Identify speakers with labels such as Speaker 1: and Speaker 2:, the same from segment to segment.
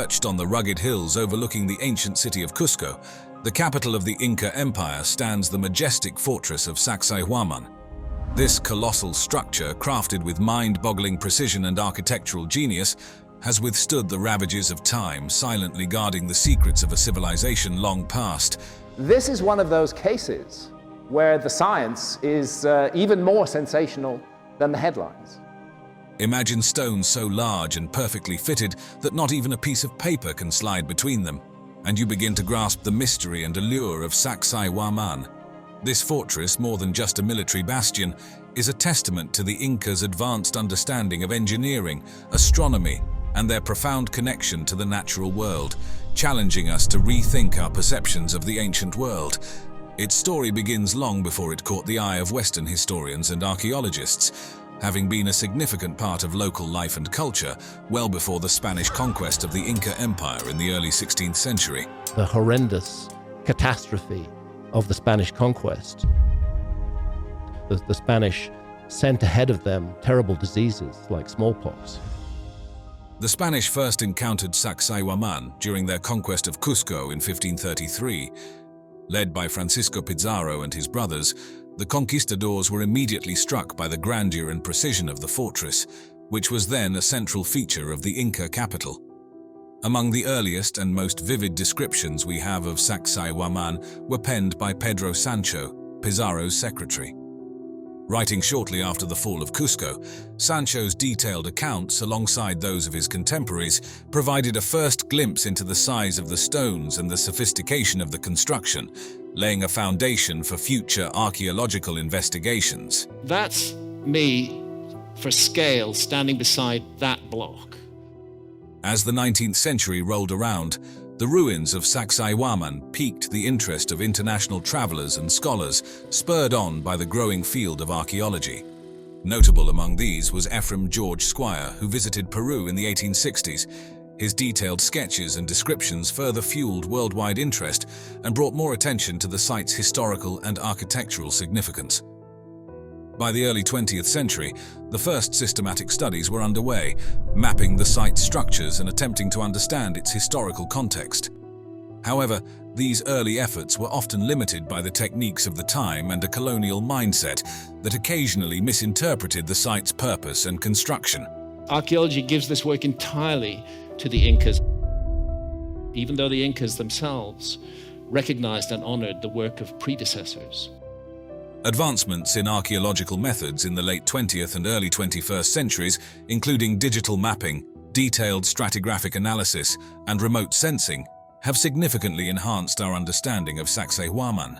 Speaker 1: Perched on the rugged hills overlooking the ancient city of Cusco, the capital of the Inca Empire, stands the majestic fortress of Saksaywaman. This colossal structure, crafted with mind-boggling precision and architectural genius, has withstood the ravages of time, silently guarding the secrets of a civilization long past.
Speaker 2: This is one of those cases where the science is even more sensational than the headlines.
Speaker 1: Imagine stones so large and perfectly fitted that not even a piece of paper can slide between them, and you begin to grasp the mystery and allure of Saksaywaman. This fortress, more than just a military bastion, is a testament to the Incas' advanced understanding of engineering, astronomy, and their profound connection to the natural world, challenging us to rethink our perceptions of the ancient world. Its story begins long before it caught the eye of Western historians and archaeologists, having been a significant part of local life and culture well before the Spanish conquest of the Inca Empire in the early 16th century.
Speaker 3: The horrendous catastrophe of the Spanish conquest. The Spanish sent ahead of them terrible diseases like smallpox.
Speaker 1: The Spanish first encountered Saksaywaman during their conquest of Cusco in 1533. Led by Francisco Pizarro and his brothers, the conquistadors were immediately struck by the grandeur and precision of the fortress, which was then a central feature of the Inca capital. Among the earliest and most vivid descriptions we have of Saksaywaman were penned by Pedro Sancho, Pizarro's secretary. Writing shortly after the fall of Cusco, Sancho's detailed accounts, alongside those of his contemporaries, provided a first glimpse into the size of the stones and the sophistication of the construction, laying a foundation for future archaeological investigations.
Speaker 4: That's me, for scale, standing beside that block.
Speaker 1: As the 19th century rolled around, the ruins of Saksaywaman piqued the interest of international travelers and scholars, spurred on by the growing field of archaeology. Notable among these was Ephraim George Squire, who visited Peru in the 1860s. His detailed sketches and descriptions further fueled worldwide interest and brought more attention to the site's historical and architectural significance. By the early 20th century, the first systematic studies were underway, mapping the site's structures and attempting to understand its historical context. However, these early efforts were often limited by the techniques of the time and a colonial mindset that occasionally misinterpreted the site's purpose and construction.
Speaker 4: Archaeology gives this work entirely to the Incas, even though the Incas themselves recognized and honored the work of predecessors.
Speaker 1: Advancements in archaeological methods in the late 20th and early 21st centuries, including digital mapping, detailed stratigraphic analysis, and remote sensing, have significantly enhanced our understanding of Saksaywaman.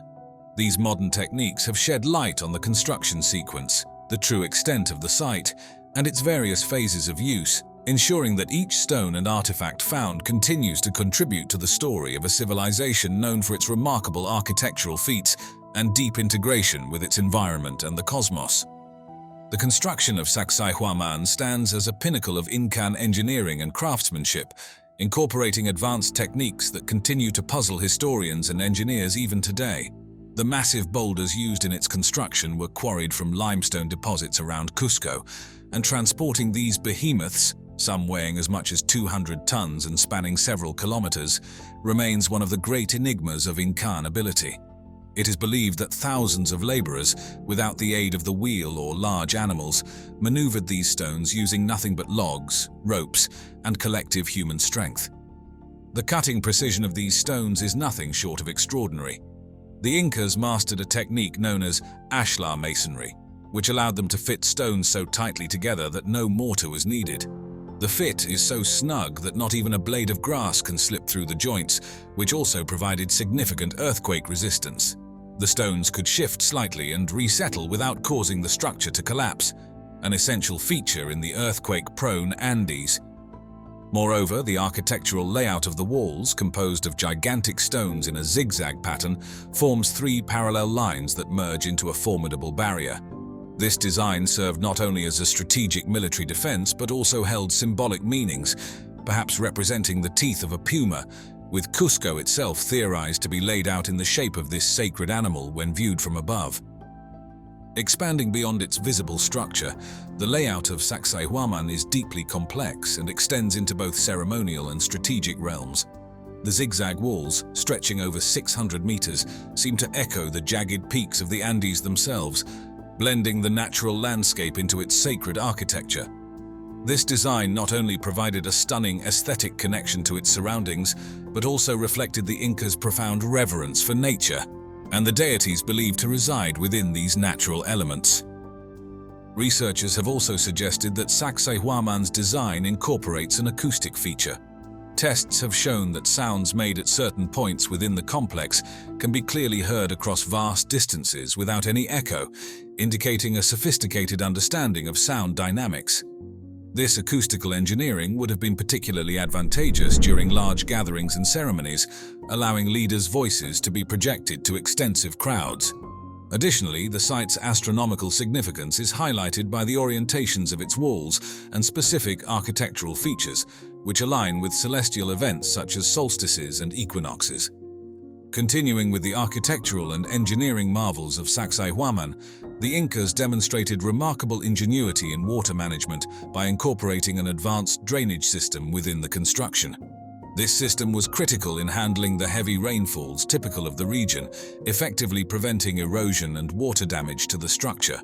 Speaker 1: These modern techniques have shed light on the construction sequence, the true extent of the site, and its various phases of use, ensuring that each stone and artifact found continues to contribute to the story of a civilization known for its remarkable architectural feats and deep integration with its environment and the cosmos. The construction of Saksaywaman stands as a pinnacle of Incan engineering and craftsmanship, incorporating advanced techniques that continue to puzzle historians and engineers even today. The massive boulders used in its construction were quarried from limestone deposits around Cusco, and transporting these behemoths, some weighing as much as 200 tons and spanning several kilometers, remains one of the great enigmas of Incan ability. It is believed that thousands of laborers, without the aid of the wheel or large animals, maneuvered these stones using nothing but logs, ropes, and collective human strength. The cutting precision of these stones is nothing short of extraordinary. The Incas mastered a technique known as ashlar masonry, which allowed them to fit stones so tightly together that no mortar was needed. The fit is so snug that not even a blade of grass can slip through the joints, which also provided significant earthquake resistance. The stones could shift slightly and resettle without causing the structure to collapse, an essential feature in the earthquake-prone Andes. Moreover, the architectural layout of the walls, composed of gigantic stones in a zigzag pattern, forms three parallel lines that merge into a formidable barrier. This design served not only as a strategic military defense but also held symbolic meanings, perhaps representing the teeth of a puma, with Cusco itself theorized to be laid out in the shape of this sacred animal when viewed from above. Expanding beyond its visible structure, the layout of Saksaywaman is deeply complex and extends into both ceremonial and strategic realms. The zigzag walls, stretching over 600 meters, seem to echo the jagged peaks of the Andes themselves, blending the natural landscape into its sacred architecture. This design not only provided a stunning aesthetic connection to its surroundings, but also reflected the Incas' profound reverence for nature and the deities believed to reside within these natural elements. Researchers have also suggested that Saksaywaman's design incorporates an acoustic feature. Tests have shown that sounds made at certain points within the complex can be clearly heard across vast distances without any echo, indicating a sophisticated understanding of sound dynamics. This acoustical engineering would have been particularly advantageous during large gatherings and ceremonies, allowing leaders' voices to be projected to extensive crowds. Additionally, the site's astronomical significance is highlighted by the orientations of its walls and specific architectural features, which align with celestial events such as solstices and equinoxes. Continuing with the architectural and engineering marvels of Saksaywaman, the Incas demonstrated remarkable ingenuity in water management by incorporating an advanced drainage system within the construction. This system was critical in handling the heavy rainfalls typical of the region, effectively preventing erosion and water damage to the structure.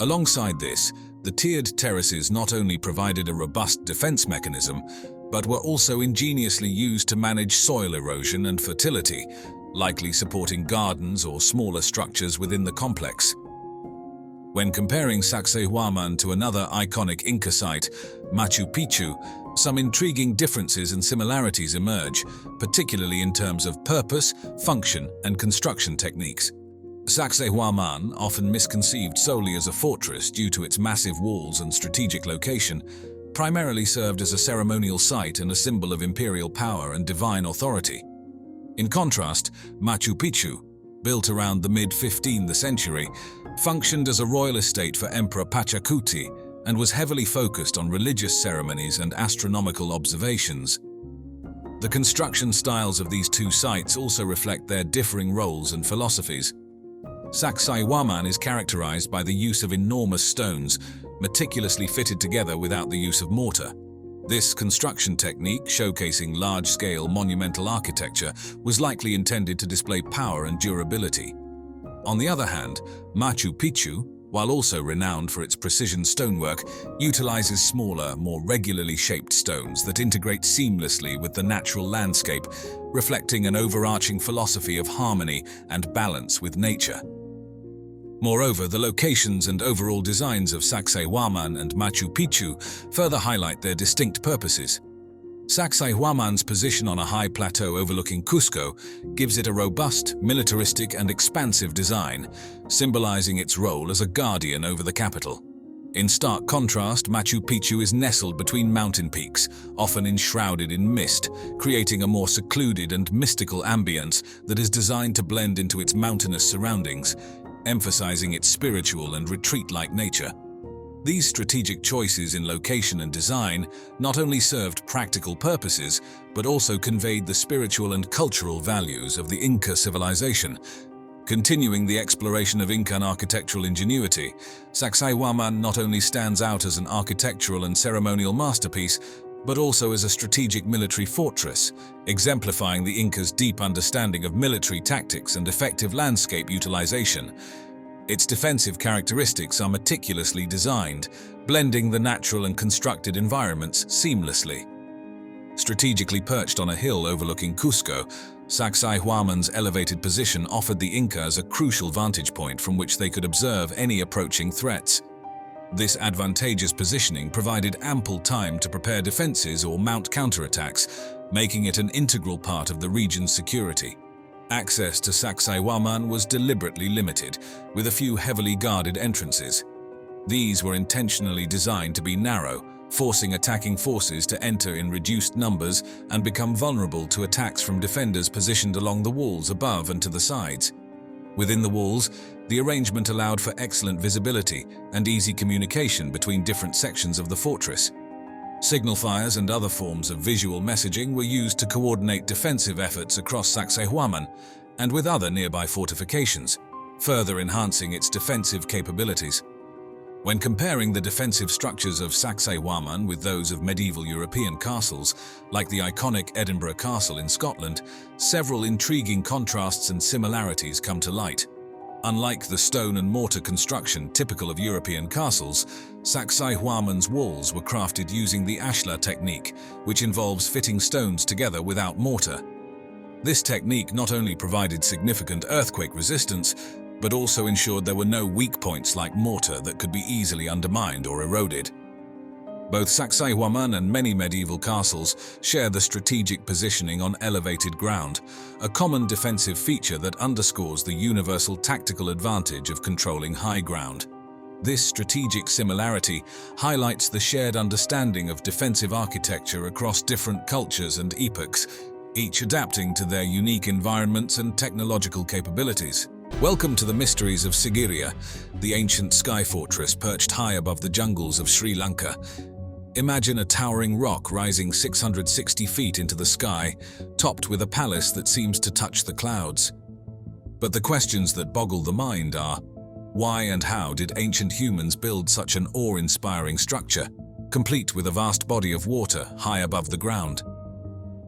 Speaker 1: Alongside this, the tiered terraces not only provided a robust defense mechanism, but were also ingeniously used to manage soil erosion and fertility, likely supporting gardens or smaller structures within the complex. When comparing Saksaywaman to another iconic Inca site, Machu Picchu, some intriguing differences and similarities emerge, particularly in terms of purpose, function, and construction techniques. Saksaywaman, often misconceived solely as a fortress due to its massive walls and strategic location, primarily served as a ceremonial site and a symbol of imperial power and divine authority. In contrast, Machu Picchu, built around the mid-15th century, functioned as a royal estate for Emperor Pachacuti and was heavily focused on religious ceremonies and astronomical observations. The construction styles of these two sites also reflect their differing roles and philosophies. Saksaywaman is characterized by the use of enormous stones, meticulously fitted together without the use of mortar. This construction technique, showcasing large-scale monumental architecture, was likely intended to display power and durability. On the other hand, Machu Picchu, while also renowned for its precision stonework, utilizes smaller, more regularly shaped stones that integrate seamlessly with the natural landscape, reflecting an overarching philosophy of harmony and balance with nature. Moreover, the locations and overall designs of Saksaywaman and Machu Picchu further highlight their distinct purposes. Saksaywaman's position on a high plateau overlooking Cusco gives it a robust, militaristic, and expansive design, symbolizing its role as a guardian over the capital. In stark contrast, Machu Picchu is nestled between mountain peaks, often enshrouded in mist, creating a more secluded and mystical ambience that is designed to blend into its mountainous surroundings, emphasizing its spiritual and retreat-like nature. These strategic choices in location and design not only served practical purposes, but also conveyed the spiritual and cultural values of the Inca civilization. Continuing the exploration of Incan architectural ingenuity, Saksaywaman not only stands out as an architectural and ceremonial masterpiece, but also as a strategic military fortress, exemplifying the Incas' deep understanding of military tactics and effective landscape utilization. Its defensive characteristics are meticulously designed, blending the natural and constructed environments seamlessly. Strategically perched on a hill overlooking Cusco, Saksaywaman's elevated position offered the Incas a crucial vantage point from which they could observe any approaching threats. This advantageous positioning provided ample time to prepare defenses or mount counterattacks, making it an integral part of the region's security. Access to Saksaywaman was deliberately limited, with a few heavily guarded entrances. These were intentionally designed to be narrow, forcing attacking forces to enter in reduced numbers and become vulnerable to attacks from defenders positioned along the walls above and to the sides. Within the walls, the arrangement allowed for excellent visibility and easy communication between different sections of the fortress. Signal fires and other forms of visual messaging were used to coordinate defensive efforts across Saksaywaman and with other nearby fortifications. further enhancing its defensive capabilities. When comparing the defensive structures of Saksaywaman with those of medieval European castles, like the iconic Edinburgh Castle in Scotland, several intriguing contrasts and similarities come to light. Unlike the stone and mortar construction typical of European castles, Saksaywaman's walls were crafted using the ashlar technique, which involves fitting stones together without mortar. This technique not only provided significant earthquake resistance, but also ensured there were no weak points like mortar that could be easily undermined or eroded. Both Saksaywaman and many medieval castles share the strategic positioning on elevated ground, a common defensive feature that underscores the universal tactical advantage of controlling high ground. This strategic similarity highlights the shared understanding of defensive architecture across different cultures and epochs, each adapting to their unique environments and technological capabilities. Welcome to the mysteries of Sigiriya, the ancient sky fortress perched high above the jungles of Sri Lanka. Imagine a towering rock rising 660 feet into the sky, topped with a palace that seems to touch the clouds. But the questions that boggle the mind are, why and how did ancient humans build such an awe-inspiring structure, complete with a vast body of water high above the ground?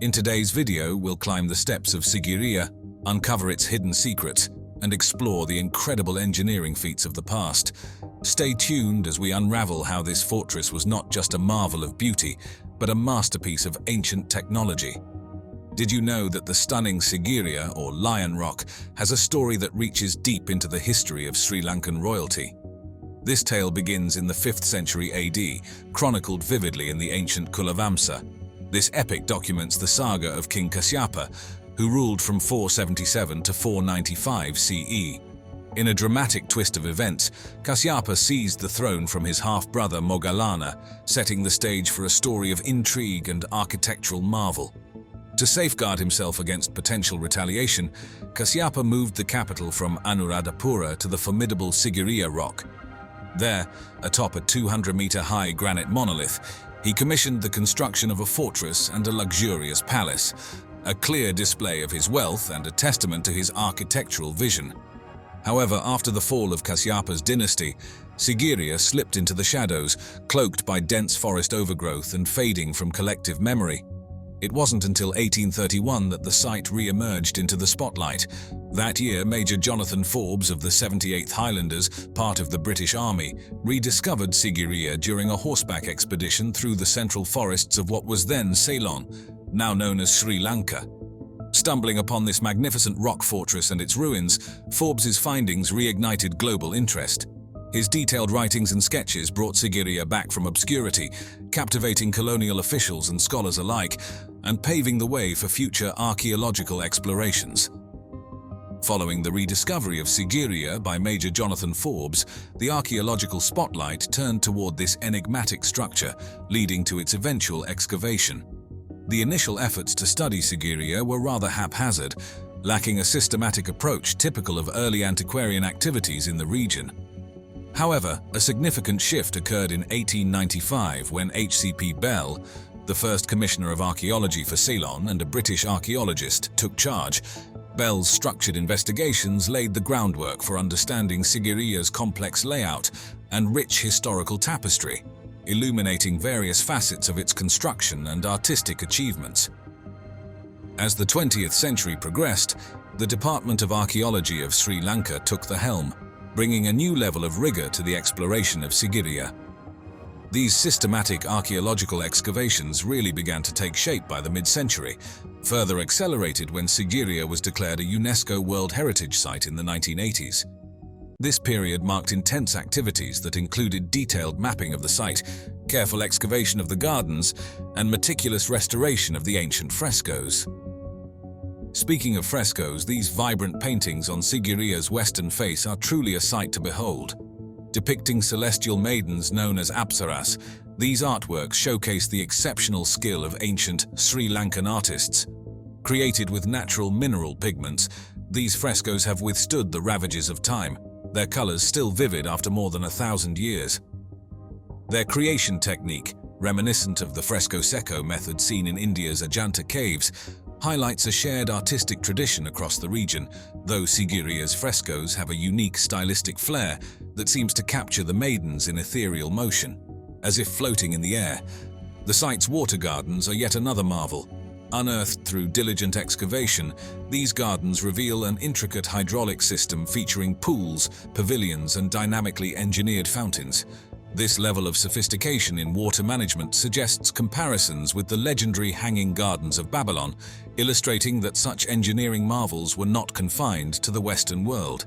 Speaker 1: In today's video, we'll climb the steps of Sigiriya, uncover its hidden secrets, and explore the incredible engineering feats of the past. Stay tuned as we unravel how this fortress was not just a marvel of beauty, but a masterpiece of ancient technology. Did you know that the stunning Sigiriya, or Lion Rock, has a story that reaches deep into the history of Sri Lankan royalty? This tale begins in the 5th century AD, chronicled vividly in the ancient Kulavamsa. This epic documents the saga of King Kasyapa, who ruled from 477 to 495 CE. In a dramatic twist of events, Kasyapa seized the throne from his half-brother Moggallana, setting the stage for a story of intrigue and architectural marvel. To safeguard himself against potential retaliation, Kasyapa moved the capital from Anuradhapura to the formidable Sigiriya rock. There, atop a 200-meter-high granite monolith, he commissioned the construction of a fortress and a luxurious palace, a clear display of his wealth and a testament to his architectural vision. However, after the fall of Kasyapa's dynasty, Sigiriya slipped into the shadows, cloaked by dense forest overgrowth and fading from collective memory. It wasn't until 1831 that the site re-emerged into the spotlight. That year, Major Jonathan Forbes of the 78th Highlanders, part of the British Army, rediscovered Sigiriya during a horseback expedition through the central forests of what was then Ceylon, now known as Sri Lanka. Stumbling upon this magnificent rock fortress and its ruins, Forbes's findings reignited global interest. His detailed writings and sketches brought Sigiriya back from obscurity, captivating colonial officials and scholars alike, and paving the way for future archaeological explorations. Following the rediscovery of Sigiriya by Major Jonathan Forbes, the archaeological spotlight turned toward this enigmatic structure, leading to its eventual excavation. The initial efforts to study Sigiriya were rather haphazard, lacking a systematic approach typical of early antiquarian activities in the region. However, a significant shift occurred in 1895 when H.C.P. Bell, the first Commissioner of Archaeology for Ceylon and a British archaeologist, took charge. Bell's structured investigations laid the groundwork for understanding Sigiriya's complex layout and rich historical tapestry, illuminating various facets of its construction and artistic achievements. As the 20th century progressed, the Department of Archaeology of Sri Lanka took the helm, bringing a new level of rigor to the exploration of Sigiriya. These systematic archaeological excavations really began to take shape by the mid-century, further accelerated when Sigiriya was declared a UNESCO World Heritage Site in the 1980s. This period marked intense activities that included detailed mapping of the site, careful excavation of the gardens, and meticulous restoration of the ancient frescoes. Speaking of frescoes, these vibrant paintings on Sigiriya's western face are truly a sight to behold. Depicting celestial maidens known as apsaras, these artworks showcase the exceptional skill of ancient Sri Lankan artists. Created with natural mineral pigments, these frescoes have withstood the ravages of time, their colors still vivid after more than 1,000 years. Their creation technique, reminiscent of the fresco secco method seen in India's Ajanta caves, highlights a shared artistic tradition across the region, though Sigiriya's frescoes have a unique stylistic flair that seems to capture the maidens in ethereal motion, as if floating in the air. The site's water gardens are yet another marvel. Unearthed through diligent excavation, these gardens reveal an intricate hydraulic system featuring pools, pavilions, and dynamically engineered fountains. This level of sophistication in water management suggests comparisons with the legendary Hanging Gardens of Babylon, illustrating that such engineering marvels were not confined to the Western world.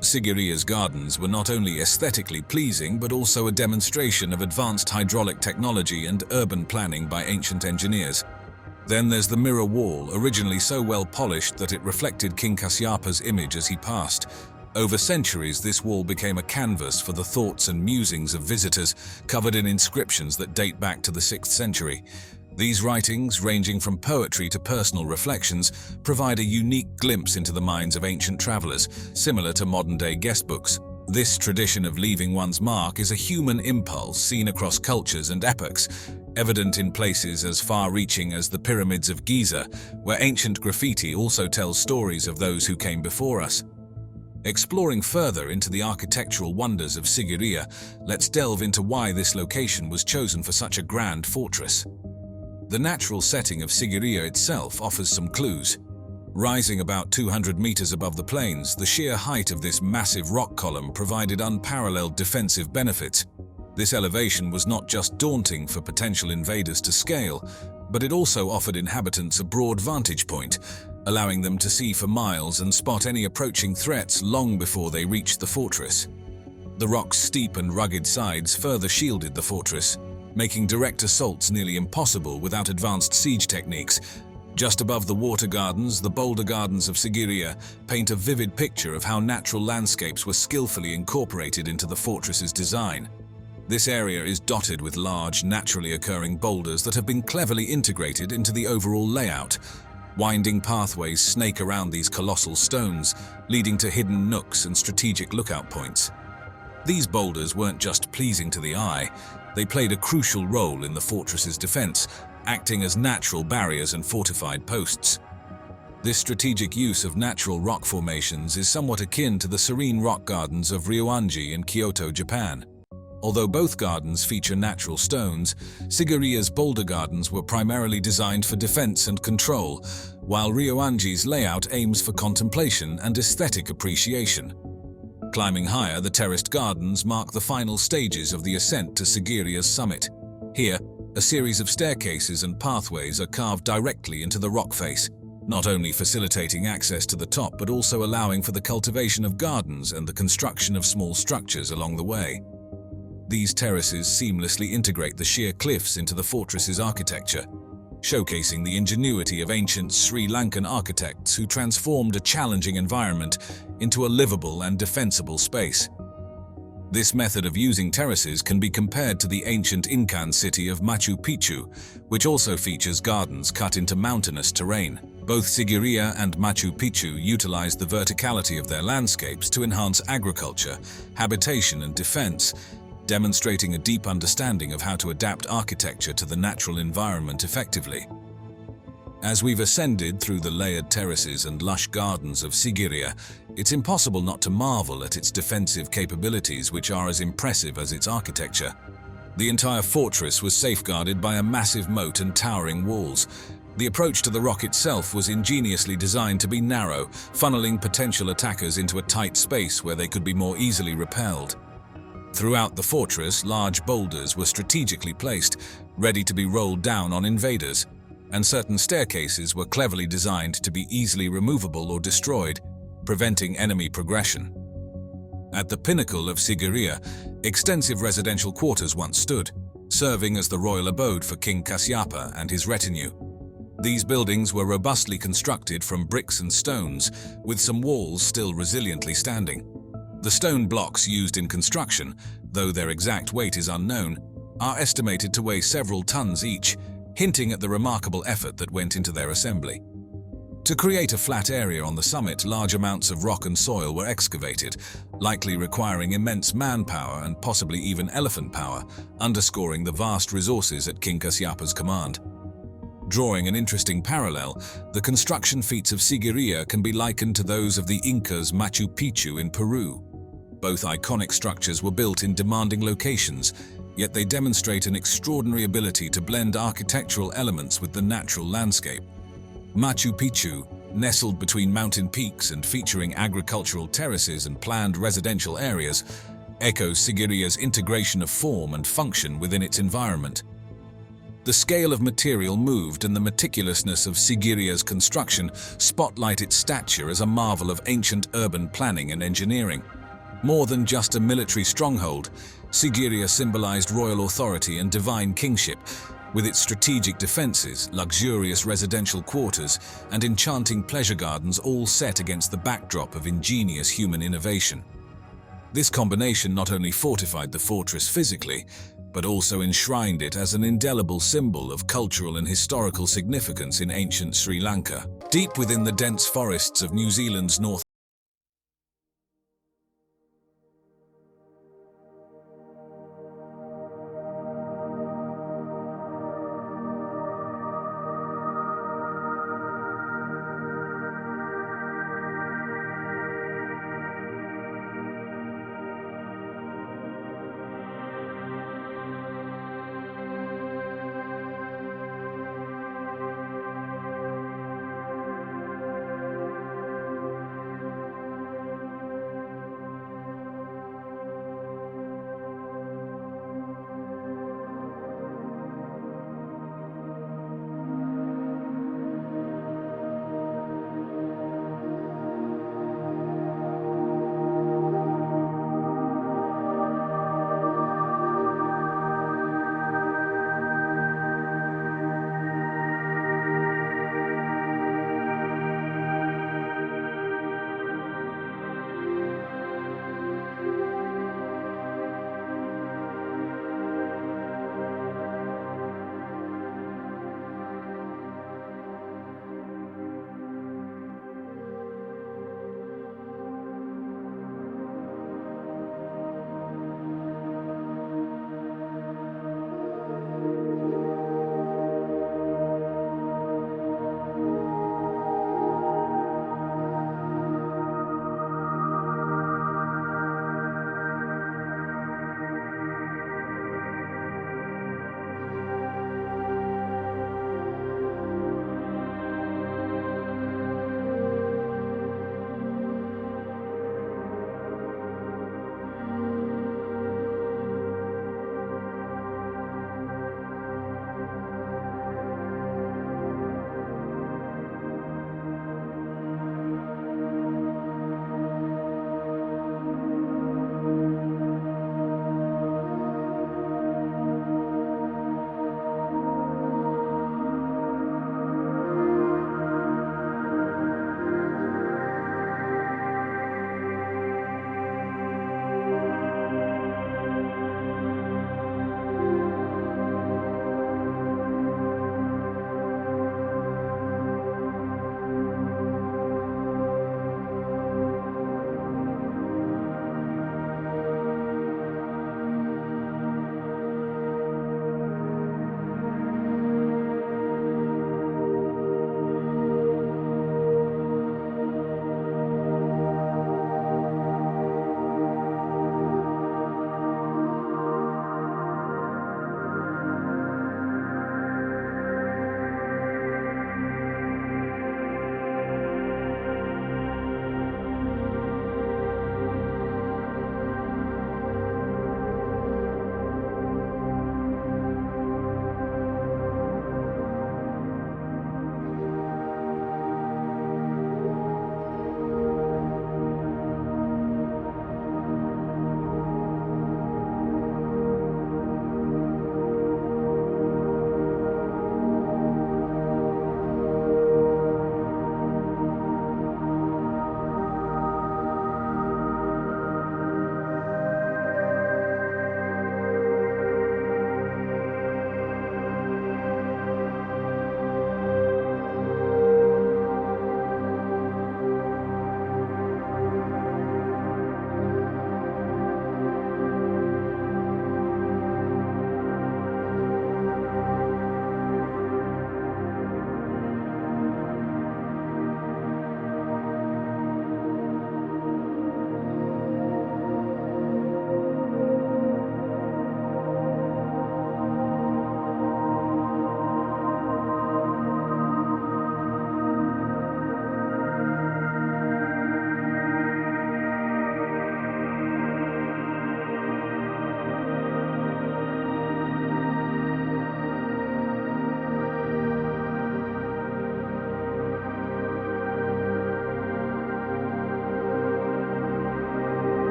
Speaker 1: Sigiriya's gardens were not only aesthetically pleasing but also a demonstration of advanced hydraulic technology and urban planning by ancient engineers. Then there's the mirror wall, originally so well polished that it reflected King Kasyapa's image as he passed. Over centuries, this wall became a canvas for the thoughts and musings of visitors, covered in inscriptions that date back to the 6th century. These writings, ranging from poetry to personal reflections, provide a unique glimpse into the minds of ancient travelers, similar to modern-day guestbooks. This tradition of leaving one's mark is a human impulse seen across cultures and epochs, evident in places as far-reaching as the pyramids of Giza, where ancient graffiti also tells stories of those who came before us. Exploring further into the architectural wonders of Sigiriya, let's delve into why this location was chosen for such a grand fortress. The natural setting of Sigiriya itself offers some clues. Rising about 200 meters above the plains, the sheer height of this massive rock column provided unparalleled defensive benefits. This elevation was not just daunting for potential invaders to scale, but it also offered inhabitants a broad vantage point, allowing them to see for miles and spot any approaching threats long before they reached the fortress. The rock's steep and rugged sides further shielded the fortress, making direct assaults nearly impossible without advanced siege techniques. Just above the water gardens, the boulder gardens of Sigiriya paint a vivid picture of how natural landscapes were skillfully incorporated into the fortress's design. This area is dotted with large, naturally occurring boulders that have been cleverly integrated into the overall layout. Winding pathways snake around these colossal stones, leading to hidden nooks and strategic lookout points. These boulders weren't just pleasing to the eye, they played a crucial role in the fortress's defense, acting as natural barriers and fortified posts. This strategic use of natural rock formations is somewhat akin to the serene rock gardens of Ryoanji in Kyoto, Japan. Although both gardens feature natural stones, Sigiriya's boulder gardens were primarily designed for defense and control, while Ryoanji's layout aims for contemplation and aesthetic appreciation. Climbing higher, the terraced gardens mark the final stages of the ascent to Sigiriya's summit. Here, a series of staircases and pathways are carved directly into the rock face, not only facilitating access to the top but also allowing for the cultivation of gardens and the construction of small structures along the way. These terraces seamlessly integrate the sheer cliffs into the fortress's architecture, showcasing the ingenuity of ancient Sri Lankan architects who transformed a challenging environment into a livable and defensible space. This method of using terraces can be compared to the ancient Incan city of Machu Picchu, which also features gardens cut into mountainous terrain. Both Sigiriya and Machu Picchu utilized the verticality of their landscapes to enhance agriculture, habitation, and defense, demonstrating a deep understanding of how to adapt architecture to the natural environment effectively. As we've ascended through the layered terraces and lush gardens of Sigiriya, it's impossible not to marvel at its defensive capabilities, which are as impressive as its architecture. The entire fortress was safeguarded by a massive moat and towering walls. The approach to the rock itself was ingeniously designed to be narrow, funneling potential attackers into a tight space where they could be more easily repelled. Throughout the fortress, large boulders were strategically placed, ready to be rolled down on invaders, and certain staircases were cleverly designed to be easily removable or destroyed, preventing enemy progression. At the pinnacle of Sigiriya, extensive residential quarters once stood, serving as the royal abode for King Kasyapa and his retinue. These buildings were robustly constructed from bricks and stones, with some walls still resiliently standing. The stone blocks used in construction, though their exact weight is unknown, are estimated to weigh several tons each, hinting at the remarkable effort that went into their assembly. To create a flat area on the summit, large amounts of rock and soil were excavated, likely requiring immense manpower and possibly even elephant power, underscoring the vast resources at King Kasyapa's command. Drawing an interesting parallel, the construction feats of Sigiriya can be likened to those of the Incas' Machu Picchu in Peru. Both iconic structures were built in demanding locations, yet they demonstrate an extraordinary ability to blend architectural elements with the natural landscape. Machu Picchu, nestled between mountain peaks and featuring agricultural terraces and planned residential areas, echoes Sigiriya's integration of form and function within its environment. The scale of material moved and the meticulousness of Sigiriya's construction spotlight its stature as a marvel of ancient urban planning and engineering. More than just a military stronghold, Sigiriya symbolized royal authority and divine kingship, with its strategic defenses, luxurious residential quarters, and enchanting pleasure gardens all set against the backdrop of ingenious human innovation. This combination not only fortified the fortress physically, but also enshrined it as an indelible symbol of cultural and historical significance in ancient Sri Lanka. Deep within the dense forests of New Zealand's north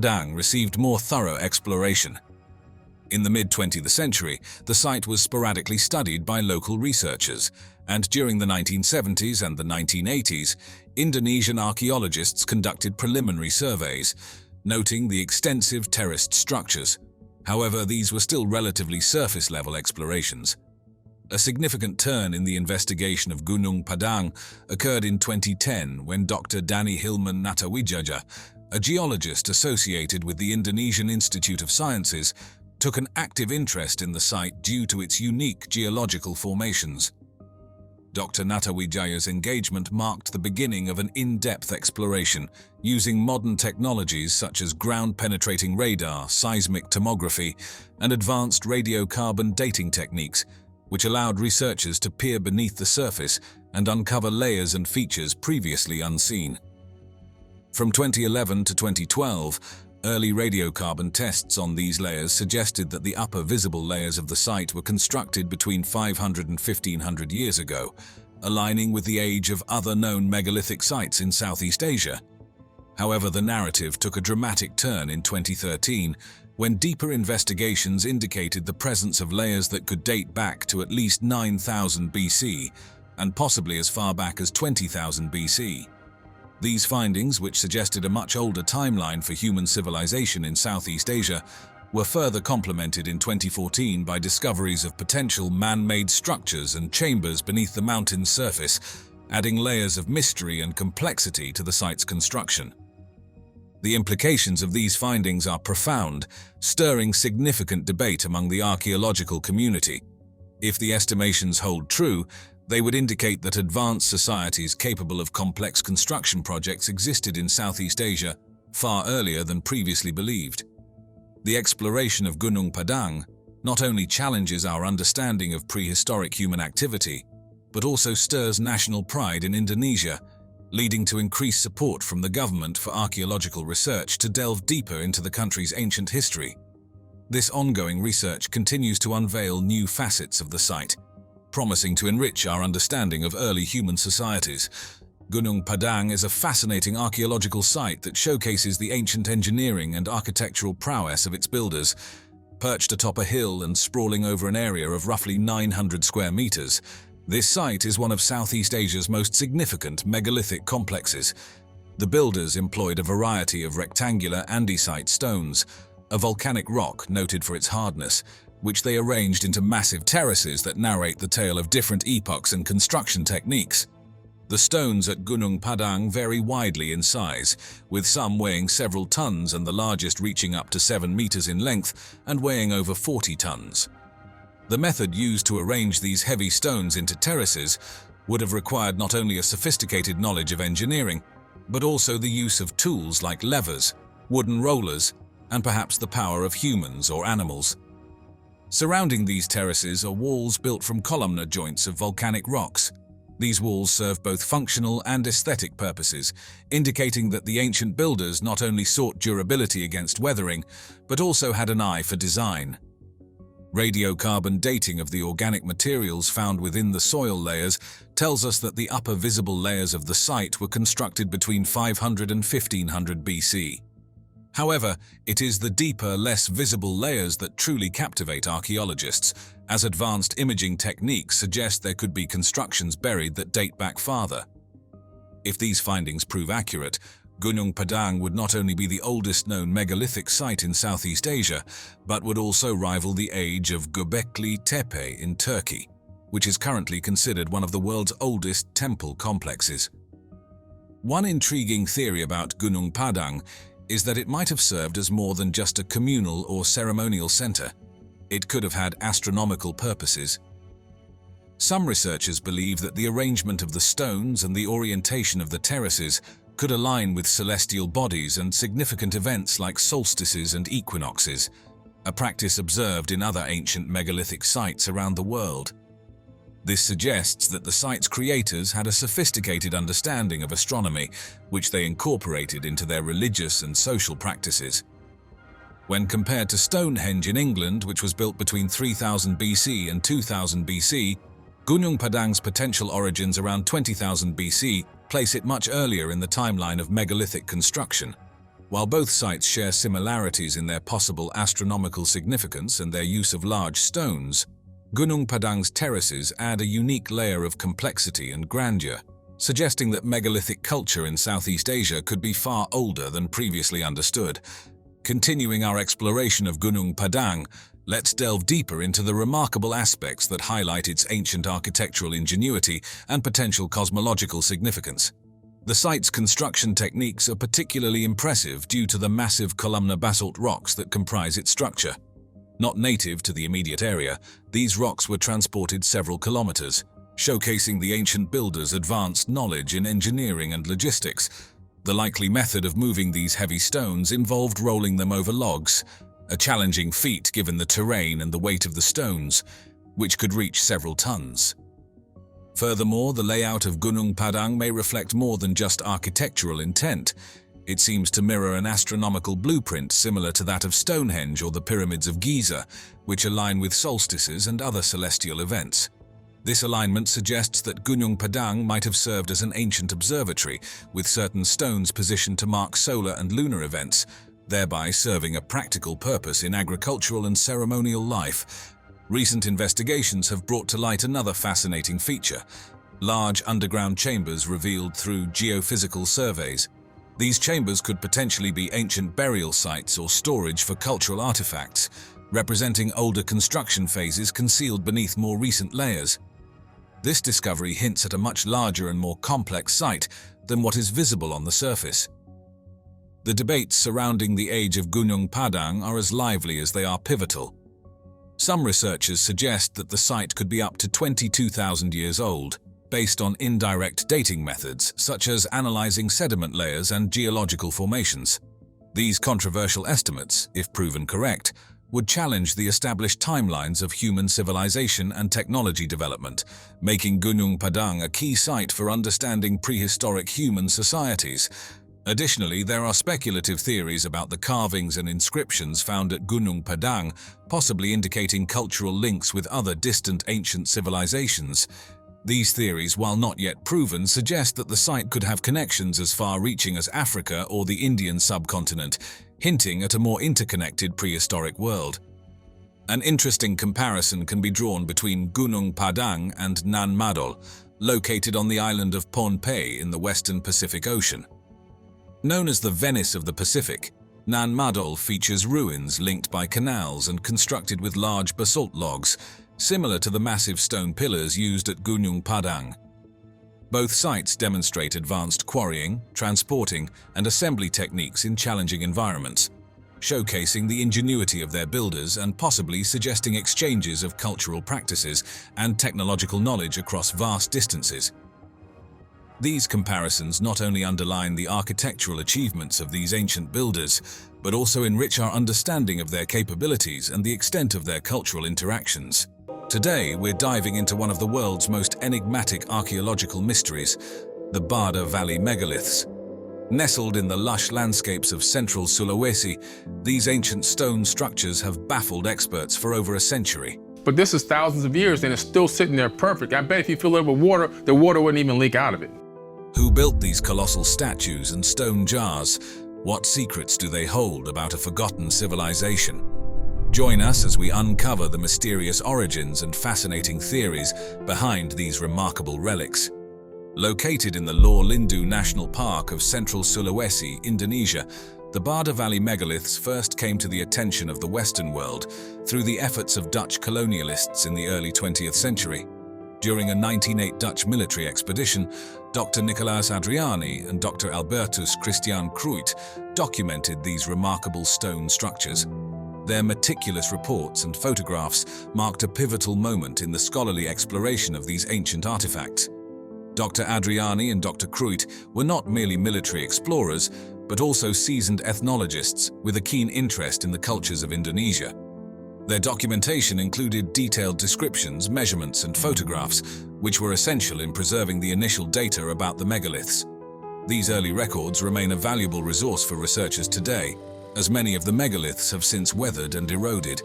Speaker 1: Padang received more thorough exploration. In the mid-20th century, the site was sporadically studied by local researchers, and during the 1970s and the 1980s, Indonesian archaeologists conducted preliminary surveys, noting the extensive terraced structures. However, these were still relatively surface-level explorations. A significant turn in the investigation of Gunnung Padang occurred in 2010 when Dr. Danny Hilman Natawijaya, a geologist associated with the Indonesian Institute of Sciences, took an active interest in the site due to its unique geological formations. Dr. Natawijaya's engagement marked the beginning of an in-depth exploration using modern technologies such as ground-penetrating radar, seismic tomography, and advanced radiocarbon dating techniques, which allowed researchers to peer beneath the surface and uncover layers and features previously unseen. From 2011 to 2012, early radiocarbon tests on these layers suggested that the upper visible layers of the site were constructed between 500 and 1500 years ago, aligning with the age of other known megalithic sites in Southeast Asia. However, the narrative took a dramatic turn in 2013 when deeper investigations indicated the presence of layers that could date back to at least 9000 BC and possibly as far back as 20,000 BC. These findings, which suggested a much older timeline for human civilization in Southeast Asia, were further complemented in 2014 by discoveries of potential man-made structures and chambers beneath the mountain's surface, adding layers of mystery and complexity to the site's construction. The implications of these findings are profound, stirring significant debate among the archaeological community. If the estimations hold true, they would indicate that advanced societies capable of complex construction projects existed in Southeast Asia far earlier than previously believed. The exploration of Gunnung Padang not only challenges our understanding of prehistoric human activity, but also stirs national pride in Indonesia, leading to increased support from the government for archaeological research to delve deeper into the country's ancient history. This ongoing research continues to unveil new facets of the site, promising to enrich our understanding of early human societies. Gunnung Padang is a fascinating archaeological site that showcases the ancient engineering and architectural prowess of its builders. Perched atop a hill and sprawling over an area of roughly 900 square meters, this site is one of Southeast Asia's most significant megalithic complexes. The builders employed a variety of rectangular andesite stones, a volcanic rock noted for its hardness, which they arranged into massive terraces that narrate the tale of different epochs and construction techniques. The stones at Gunnung Padang vary widely in size, with some weighing several tons and the largest reaching up to 7 meters in length and weighing over 40 tons. The method used to arrange these heavy stones into terraces would have required not only a sophisticated knowledge of engineering, but also the use of tools like levers, wooden rollers, and perhaps the power of humans or animals. Surrounding these terraces are walls built from columnar joints of volcanic rocks. These walls serve both functional and aesthetic purposes, indicating that the ancient builders not only sought durability against weathering, but also had an eye for design. Radiocarbon dating of the organic materials found within the soil layers tells us that the upper visible layers of the site were constructed between 500 and 1500 BC. However, it is the deeper, less visible layers that truly captivate archaeologists, as advanced imaging techniques suggest there could be constructions buried that date back farther. If these findings prove accurate, Gunnung Padang would not only be the oldest known megalithic site in Southeast Asia, but would also rival the age of Göbekli Tepe in Turkey, which is currently considered one of the world's oldest temple complexes. One intriguing theory about Gunnung Padang is that it might have served as more than just a communal or ceremonial center. It could have had astronomical purposes. Some researchers believe that the arrangement of the stones and the orientation of the terraces could align with celestial bodies and significant events like solstices and equinoxes, a practice observed in other ancient megalithic sites around the world. This suggests that the site's creators had a sophisticated understanding of astronomy, which they incorporated into their religious and social practices. When compared to Stonehenge in England, which was built between 3000 BC and 2000 BC, Gunnung Padang's potential origins around 20,000 BC place it much earlier in the timeline of megalithic construction. While both sites share similarities in their possible astronomical significance and their use of large stones, Gunnung Padang's terraces add a unique layer of complexity and grandeur, suggesting that megalithic culture in Southeast Asia could be far older than previously understood. Continuing our exploration of Gunnung Padang, let's delve deeper into the remarkable aspects that highlight its ancient architectural ingenuity and potential cosmological significance. The site's construction techniques are particularly impressive due to the massive columnar basalt rocks that comprise its structure. Not native to the immediate area, these rocks were transported several kilometers, showcasing the ancient builders' advanced knowledge in engineering and logistics. The likely method of moving these heavy stones involved rolling them over logs, a challenging feat given the terrain and the weight of the stones, which could reach several tons. Furthermore, the layout of Gunnung Padang may reflect more than just architectural intent. It seems to mirror an astronomical blueprint similar to that of Stonehenge or the pyramids of Giza, which align with solstices and other celestial events. This alignment suggests that Gunnung Padang might have served as an ancient observatory, with certain stones positioned to mark solar and lunar events, thereby serving a practical purpose in agricultural and ceremonial life. Recent investigations have brought to light another fascinating feature: large underground chambers revealed through geophysical surveys. These chambers could potentially be ancient burial sites or storage for cultural artifacts, representing older construction phases concealed beneath more recent layers. This discovery hints at a much larger and more complex site than what is visible on the surface. The debates surrounding the age of Gunnung Padang are as lively as they are pivotal. Some researchers suggest that the site could be up to 22,000 years old, based on indirect dating methods such as analyzing sediment layers and geological formations. These controversial estimates, if proven correct, would challenge the established timelines of human civilization and technology development, making Gunnung Padang a key site for understanding prehistoric human societies. Additionally, there are speculative theories about the carvings and inscriptions found at Gunnung Padang, possibly indicating cultural links with other distant ancient civilizations. These theories, while not yet proven, suggest that the site could have connections as far-reaching as Africa or the Indian subcontinent, hinting at a more interconnected prehistoric world. An interesting comparison can be drawn between Gunnung Padang and Nan Madol, located on the island of Pohnpei in the western Pacific Ocean. Known as the Venice of the Pacific, Nan Madol features ruins linked by canals and constructed with large basalt logs, similar to the massive stone pillars used at Gunnung Padang. Both sites demonstrate advanced quarrying, transporting, and assembly techniques in challenging environments, showcasing the ingenuity of their builders and possibly suggesting exchanges of cultural practices and technological knowledge across vast distances. These comparisons not only underline the architectural achievements of these ancient builders, but also enrich our understanding of their capabilities and the extent of their cultural interactions. Today, we're diving into one of the world's most enigmatic archaeological mysteries, the Bada Valley megaliths. Nestled in the lush landscapes of central Sulawesi, these ancient stone structures have baffled experts for over a century.
Speaker 5: But this is thousands of years and it's still sitting there perfect. I bet if you fill it with water, the water wouldn't even leak out of it.
Speaker 1: Who built these colossal statues and stone jars? What secrets do they hold about a forgotten civilization? Join us as we uncover the mysterious origins and fascinating theories behind these remarkable relics. Located in the Lor Lindu National Park of central Sulawesi, Indonesia, the Bada Valley megaliths first came to the attention of the Western world through the efforts of Dutch colonialists in the early 20th century. During a 1908 Dutch military expedition, Dr. Nicolaas Adriani and Dr. Albertus Christian Cruyt documented these remarkable stone structures. Their meticulous reports and photographs marked a pivotal moment in the scholarly exploration of these ancient artifacts. Dr. Adriani and Dr. Cruyt were not merely military explorers, but also seasoned ethnologists with a keen interest in the cultures of Indonesia. Their documentation included detailed descriptions, measurements, and photographs, which were essential in preserving the initial data about the megaliths. These early records remain a valuable resource for researchers today, as many of the megaliths have since weathered and eroded.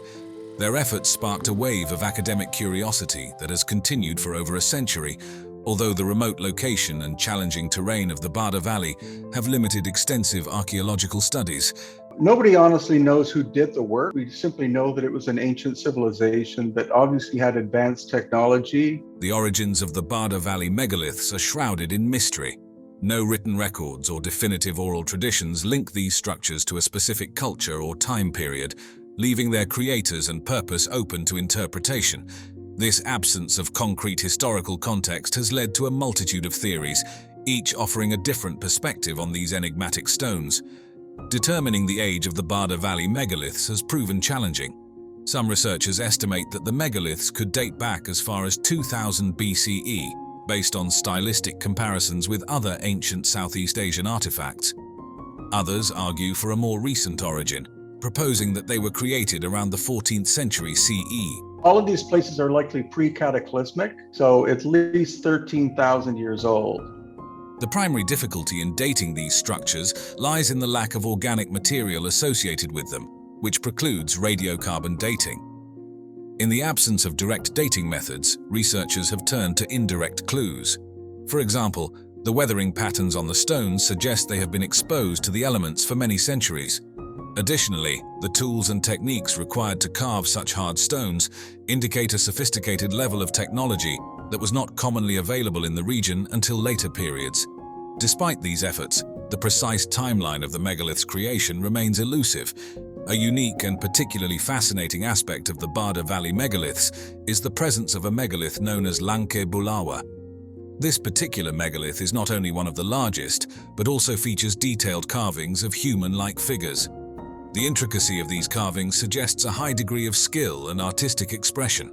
Speaker 1: Their efforts sparked a wave of academic curiosity that has continued for over a century, although the remote location and challenging terrain of the Bada Valley have limited extensive archaeological studies.
Speaker 6: Nobody honestly knows who did the work. We simply know that it was an ancient civilization that obviously had advanced technology.
Speaker 1: The origins of the Bada Valley megaliths are shrouded in mystery. No written records or definitive oral traditions link these structures to a specific culture or time period, leaving their creators and purpose open to interpretation. This absence of concrete historical context has led to a multitude of theories, each offering a different perspective on these enigmatic stones. Determining the age of the Bada Valley megaliths has proven challenging. Some researchers estimate that the megaliths could date back as far as 2000 BCE, based on stylistic comparisons with other ancient Southeast Asian artifacts. Others argue for a more recent origin, proposing that they were created around the 14th century CE.
Speaker 6: All of these places are likely pre-cataclysmic, so at least 13,000 years old.
Speaker 1: The primary difficulty in dating these structures lies in the lack of organic material associated with them, which precludes radiocarbon dating. In the absence of direct dating methods, researchers have turned to indirect clues. For example, the weathering patterns on the stones suggest they have been exposed to the elements for many centuries. Additionally, the tools and techniques required to carve such hard stones indicate a sophisticated level of technology that was not commonly available in the region until later periods. Despite these efforts, the precise timeline of the megalith's creation remains elusive. A unique and particularly fascinating aspect of the Bada Valley megaliths is the presence of a megalith known as Langke Bulawa. This particular megalith is not only one of the largest, but also features detailed carvings of human-like figures. The intricacy of these carvings suggests a high degree of skill and artistic expression.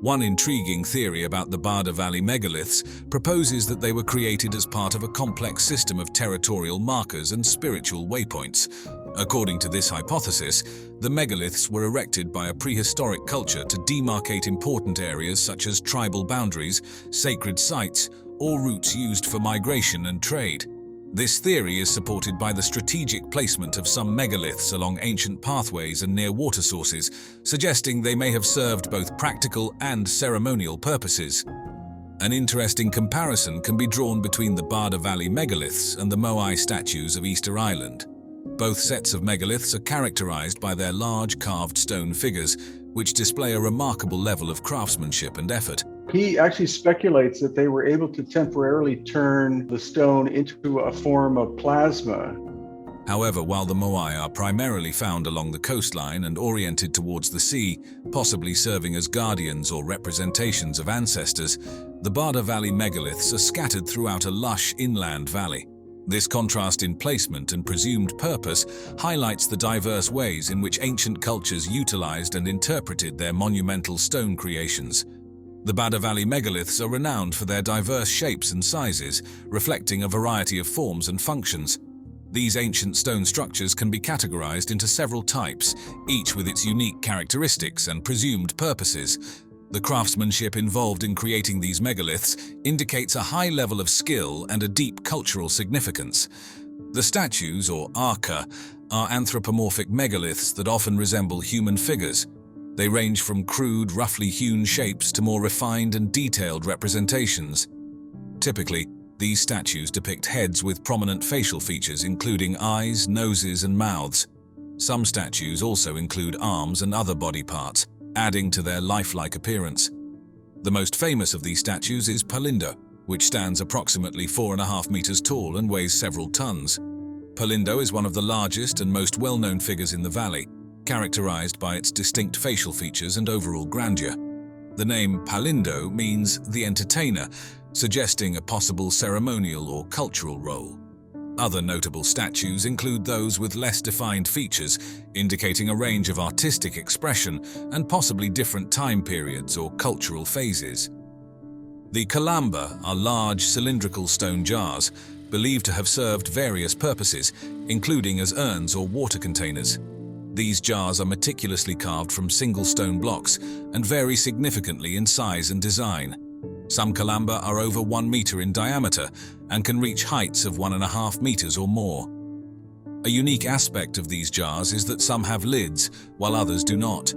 Speaker 1: One intriguing theory about the Bada Valley megaliths proposes that they were created as part of a complex system of territorial markers and spiritual waypoints. According to this hypothesis, the megaliths were erected by a prehistoric culture to demarcate important areas such as tribal boundaries, sacred sites, or routes used for migration and trade. This theory is supported by the strategic placement of some megaliths along ancient pathways and near water sources, suggesting they may have served both practical and ceremonial purposes. An interesting comparison can be drawn between the Bada Valley megaliths and the Moai statues of Easter Island. Both sets of megaliths are characterized by their large carved stone figures, which display a remarkable level of craftsmanship and effort.
Speaker 6: He actually speculates that they were able to temporarily turn the stone into a form of plasma.
Speaker 1: However, while the Moai are primarily found along the coastline and oriented towards the sea, possibly serving as guardians or representations of ancestors, the Bada Valley megaliths are scattered throughout a lush inland valley. This contrast in placement and presumed purpose highlights the diverse ways in which ancient cultures utilized and interpreted their monumental stone creations. The Bada Valley megaliths are renowned for their diverse shapes and sizes, reflecting a variety of forms and functions. These ancient stone structures can be categorized into several types, each with its unique characteristics and presumed purposes. The craftsmanship involved in creating these megaliths indicates a high level of skill and a deep cultural significance. The statues, or arca, are anthropomorphic megaliths that often resemble human figures. They range from crude, roughly hewn shapes to more refined and detailed representations. Typically, these statues depict heads with prominent facial features including eyes, noses, and mouths. Some statues also include arms and other body parts, adding to their lifelike appearance. The most famous of these statues is Palindo, which stands approximately 4.5 meters tall and weighs several tons. Palindo is one of the largest and most well-known figures in the valley, characterized by its distinct facial features and overall grandeur. The name Palindo means the entertainer, suggesting a possible ceremonial or cultural role. Other notable statues include those with less defined features, indicating a range of artistic expression and possibly different time periods or cultural phases. The kalamba are large cylindrical stone jars, believed to have served various purposes, including as urns or water containers. These jars are meticulously carved from single stone blocks and vary significantly in size and design. Some kalamba are over 1 meter in diameter and can reach heights of 1.5 meters or more. A unique aspect of these jars is that some have lids, while others do not.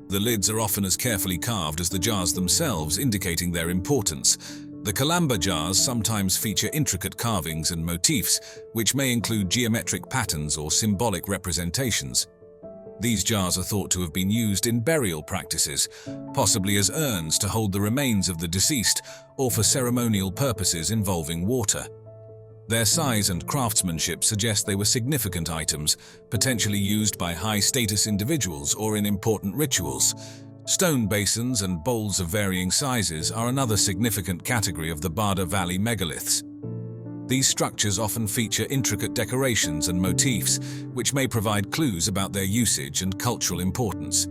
Speaker 1: The lids are often as carefully carved as the jars themselves, indicating their importance. The Kalamba jars sometimes feature intricate carvings and motifs, which may include geometric patterns or symbolic representations. These jars are thought to have been used in burial practices, possibly as urns to hold the remains of the deceased or for ceremonial purposes involving water. Their size and craftsmanship suggest they were significant items, potentially used by high-status individuals or in important rituals. Stone basins and bowls of varying sizes are another significant category of the Bada Valley megaliths. These structures often feature intricate decorations and motifs, which may provide clues about their usage and cultural importance.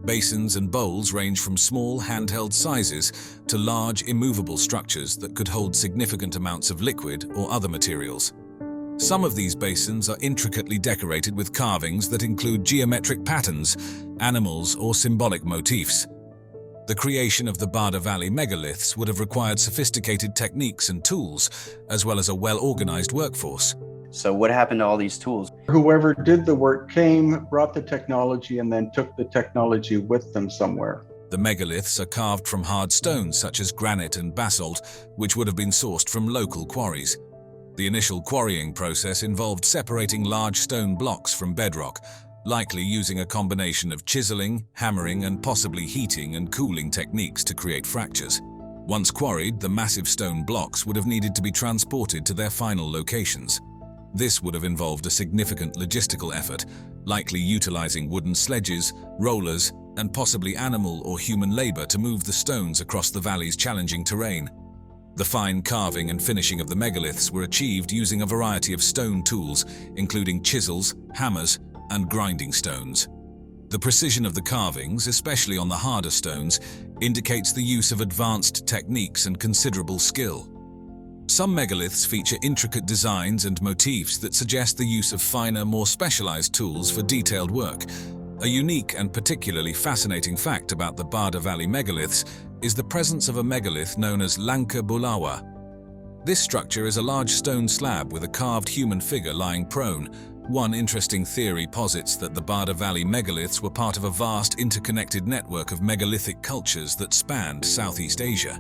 Speaker 1: Basins and bowls range from small handheld sizes to large immovable structures that could hold significant amounts of liquid or other materials. Some of these basins are intricately decorated with carvings that include geometric patterns, animals, or symbolic motifs. The creation of the Bada Valley megaliths would have required sophisticated techniques and tools, as well as a well-organized workforce.
Speaker 7: So what happened to all these tools?
Speaker 6: Whoever did the work came, brought the technology, and then took the technology with them somewhere.
Speaker 1: The megaliths are carved from hard stones such as granite and basalt, which would have been sourced from local quarries. The initial quarrying process involved separating large stone blocks from bedrock, likely using a combination of chiseling, hammering, and possibly heating and cooling techniques to create fractures. Once quarried, the massive stone blocks would have needed to be transported to their final locations. This would have involved a significant logistical effort, likely utilizing wooden sledges, rollers, and possibly animal or human labor to move the stones across the valley's challenging terrain. The fine carving and finishing of the megaliths were achieved using a variety of stone tools, including chisels, hammers, and grinding stones. The precision of the carvings, especially on the harder stones, indicates the use of advanced techniques and considerable skill. Some megaliths feature intricate designs and motifs that suggest the use of finer, more specialized tools for detailed work. A unique and particularly fascinating fact about the Bada Valley megaliths is the presence of a megalith known as Langka Bulawa. This structure is a large stone slab with a carved human figure lying prone. One interesting theory posits that the Bada Valley megaliths were part of a vast interconnected network of megalithic cultures that spanned Southeast Asia.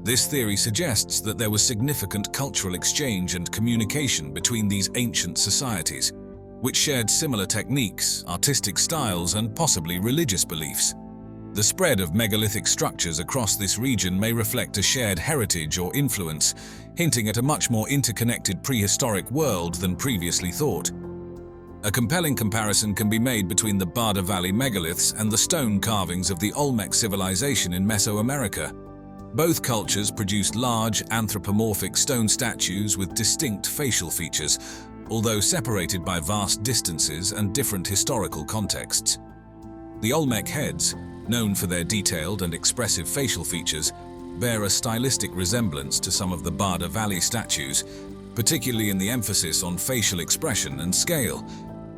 Speaker 1: This theory suggests that there was significant cultural exchange and communication between these ancient societies, which shared similar techniques, artistic styles, and possibly religious beliefs. The spread of megalithic structures across this region may reflect a shared heritage or influence, hinting at a much more interconnected prehistoric world than previously thought. A compelling comparison can be made between the Bada Valley megaliths and the stone carvings of the Olmec civilization in Mesoamerica. Both cultures produced large, anthropomorphic stone statues with distinct facial features, although separated by vast distances and different historical contexts. The Olmec heads, known for their detailed and expressive facial features, bear a stylistic resemblance to some of the Bada Valley statues, particularly in the emphasis on facial expression and scale.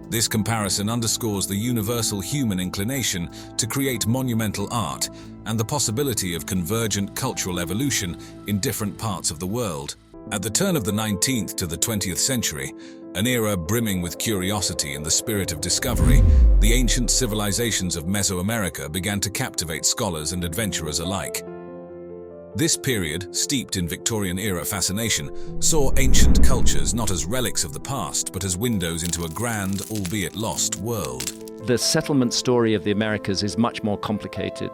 Speaker 1: This comparison underscores the universal human inclination to create monumental art and the possibility of convergent cultural evolution in different parts of the world. At the turn of the 19th to the 20th century, an era brimming with curiosity and the spirit of discovery, the ancient civilizations of Mesoamerica began to captivate scholars and adventurers alike. This period, steeped in Victorian-era fascination, saw ancient cultures not as relics of the past, but as windows into a grand, albeit lost, world.
Speaker 8: The settlement story of the Americas is much more complicated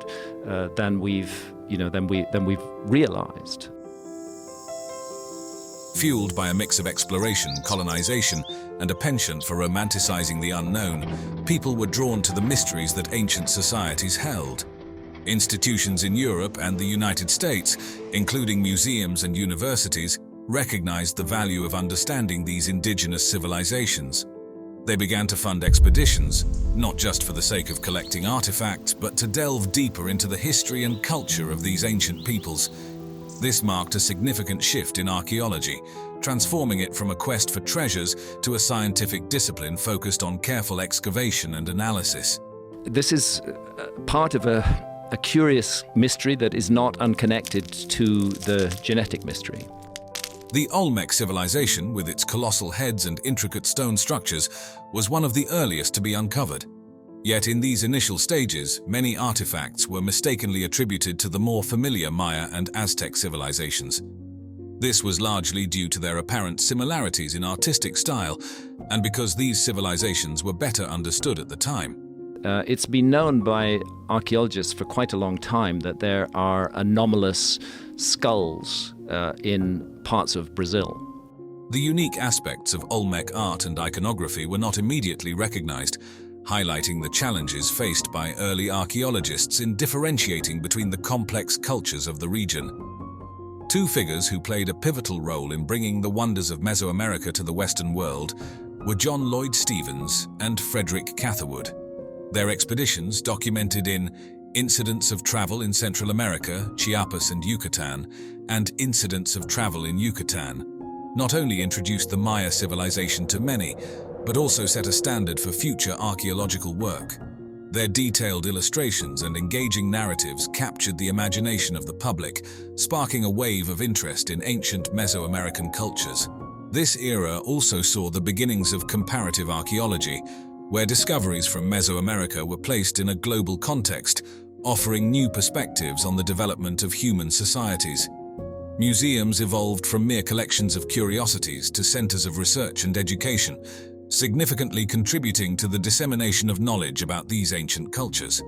Speaker 8: than we've realized.
Speaker 1: Fueled by a mix of exploration, colonization, and a penchant for romanticizing the unknown, people were drawn to the mysteries that ancient societies held. Institutions in Europe and the United States, including museums and universities, recognized the value of understanding these indigenous civilizations. They began to fund expeditions, not just for the sake of collecting artifacts, but to delve deeper into the history and culture of these ancient peoples. This marked a significant shift in archaeology, transforming it from a quest for treasures to a scientific discipline focused on careful excavation and analysis.
Speaker 8: This is part of a curious mystery that is not unconnected to the genetic mystery.
Speaker 1: The Olmec civilization, with its colossal heads and intricate stone structures, was one of the earliest to be uncovered. Yet in these initial stages, many artifacts were mistakenly attributed to the more familiar Maya and Aztec civilizations. This was largely due to their apparent similarities in artistic style, and because these civilizations were better understood at the time.
Speaker 8: It's been known by archaeologists for quite a long time that there are anomalous skulls in parts of Brazil.
Speaker 1: The unique aspects of Olmec art and iconography were not immediately recognized, highlighting the challenges faced by early archaeologists in differentiating between the complex cultures of the region. Two figures who played a pivotal role in bringing the wonders of Mesoamerica to the Western world were John Lloyd Stephens and Frederick Catherwood. Their expeditions, documented in Incidents of Travel in Central America, Chiapas and Yucatan, and Incidents of Travel in Yucatan, not only introduced the Maya civilization to many, but also set a standard for future archaeological work. Their detailed illustrations and engaging narratives captured the imagination of the public, sparking a wave of interest in ancient Mesoamerican cultures. This era also saw the beginnings of comparative archaeology, where discoveries from Mesoamerica were placed in a global context, offering new perspectives on the development of human societies. Museums evolved from mere collections of curiosities to centers of research and education, significantly contributing to the dissemination of knowledge about these ancient cultures.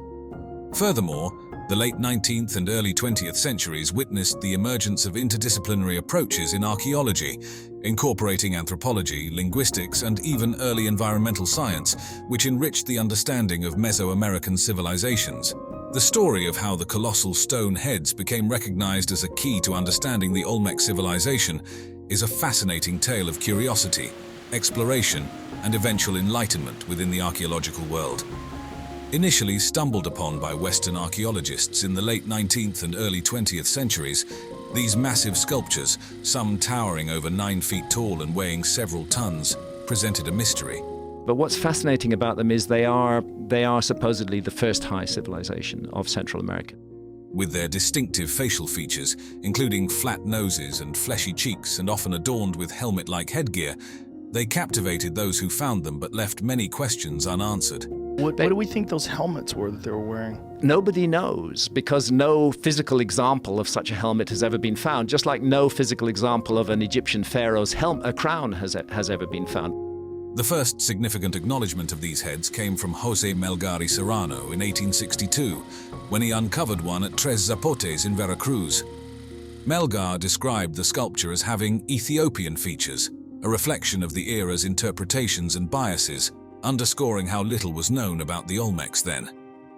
Speaker 1: Furthermore, the late 19th and early 20th centuries witnessed the emergence of interdisciplinary approaches in archaeology, incorporating anthropology, linguistics, and even early environmental science, which enriched the understanding of Mesoamerican civilizations. The story of how the colossal stone heads became recognized as a key to understanding the Olmec civilization is a fascinating tale of curiosity, exploration, and eventual enlightenment within the archaeological world. Initially stumbled upon by Western archaeologists in the late 19th and early 20th centuries, these massive sculptures, some towering over 9 feet tall and weighing several tons, presented a mystery.
Speaker 8: But what's fascinating about them is they are supposedly the first high civilization of Central America.
Speaker 1: With their distinctive facial features, including flat noses and fleshy cheeks and often adorned with helmet-like headgear, they captivated those who found them but left many questions unanswered.
Speaker 9: What do we think those helmets were that they were wearing?
Speaker 8: Nobody knows, because no physical example of such a helmet has ever been found, just like no physical example of an Egyptian pharaoh's crown has ever been found.
Speaker 1: The first significant acknowledgement of these heads came from José Melgar Serrano in 1862, when he uncovered one at Tres Zapotes in Veracruz. Melgar described the sculpture as having Ethiopian features, a reflection of the era's interpretations and biases, underscoring how little was known about the Olmecs then.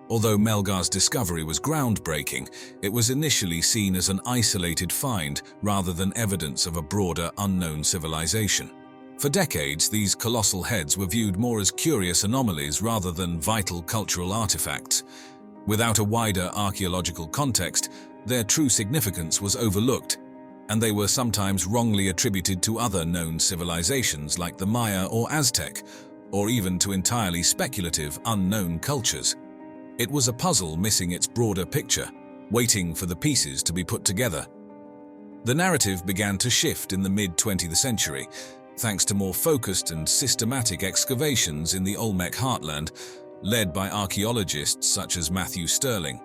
Speaker 1: Although Melgar's discovery was groundbreaking, it was initially seen as an isolated find rather than evidence of a broader, unknown civilization. For decades, these colossal heads were viewed more as curious anomalies rather than vital cultural artifacts. Without a wider archaeological context, their true significance was overlooked, and they were sometimes wrongly attributed to other known civilizations like the Maya or Aztec, or even to entirely speculative, unknown cultures. It was a puzzle missing its broader picture, waiting for the pieces to be put together. The narrative began to shift in the mid-20th century, thanks to more focused and systematic excavations in the Olmec heartland, led by archaeologists such as Matthew Stirling.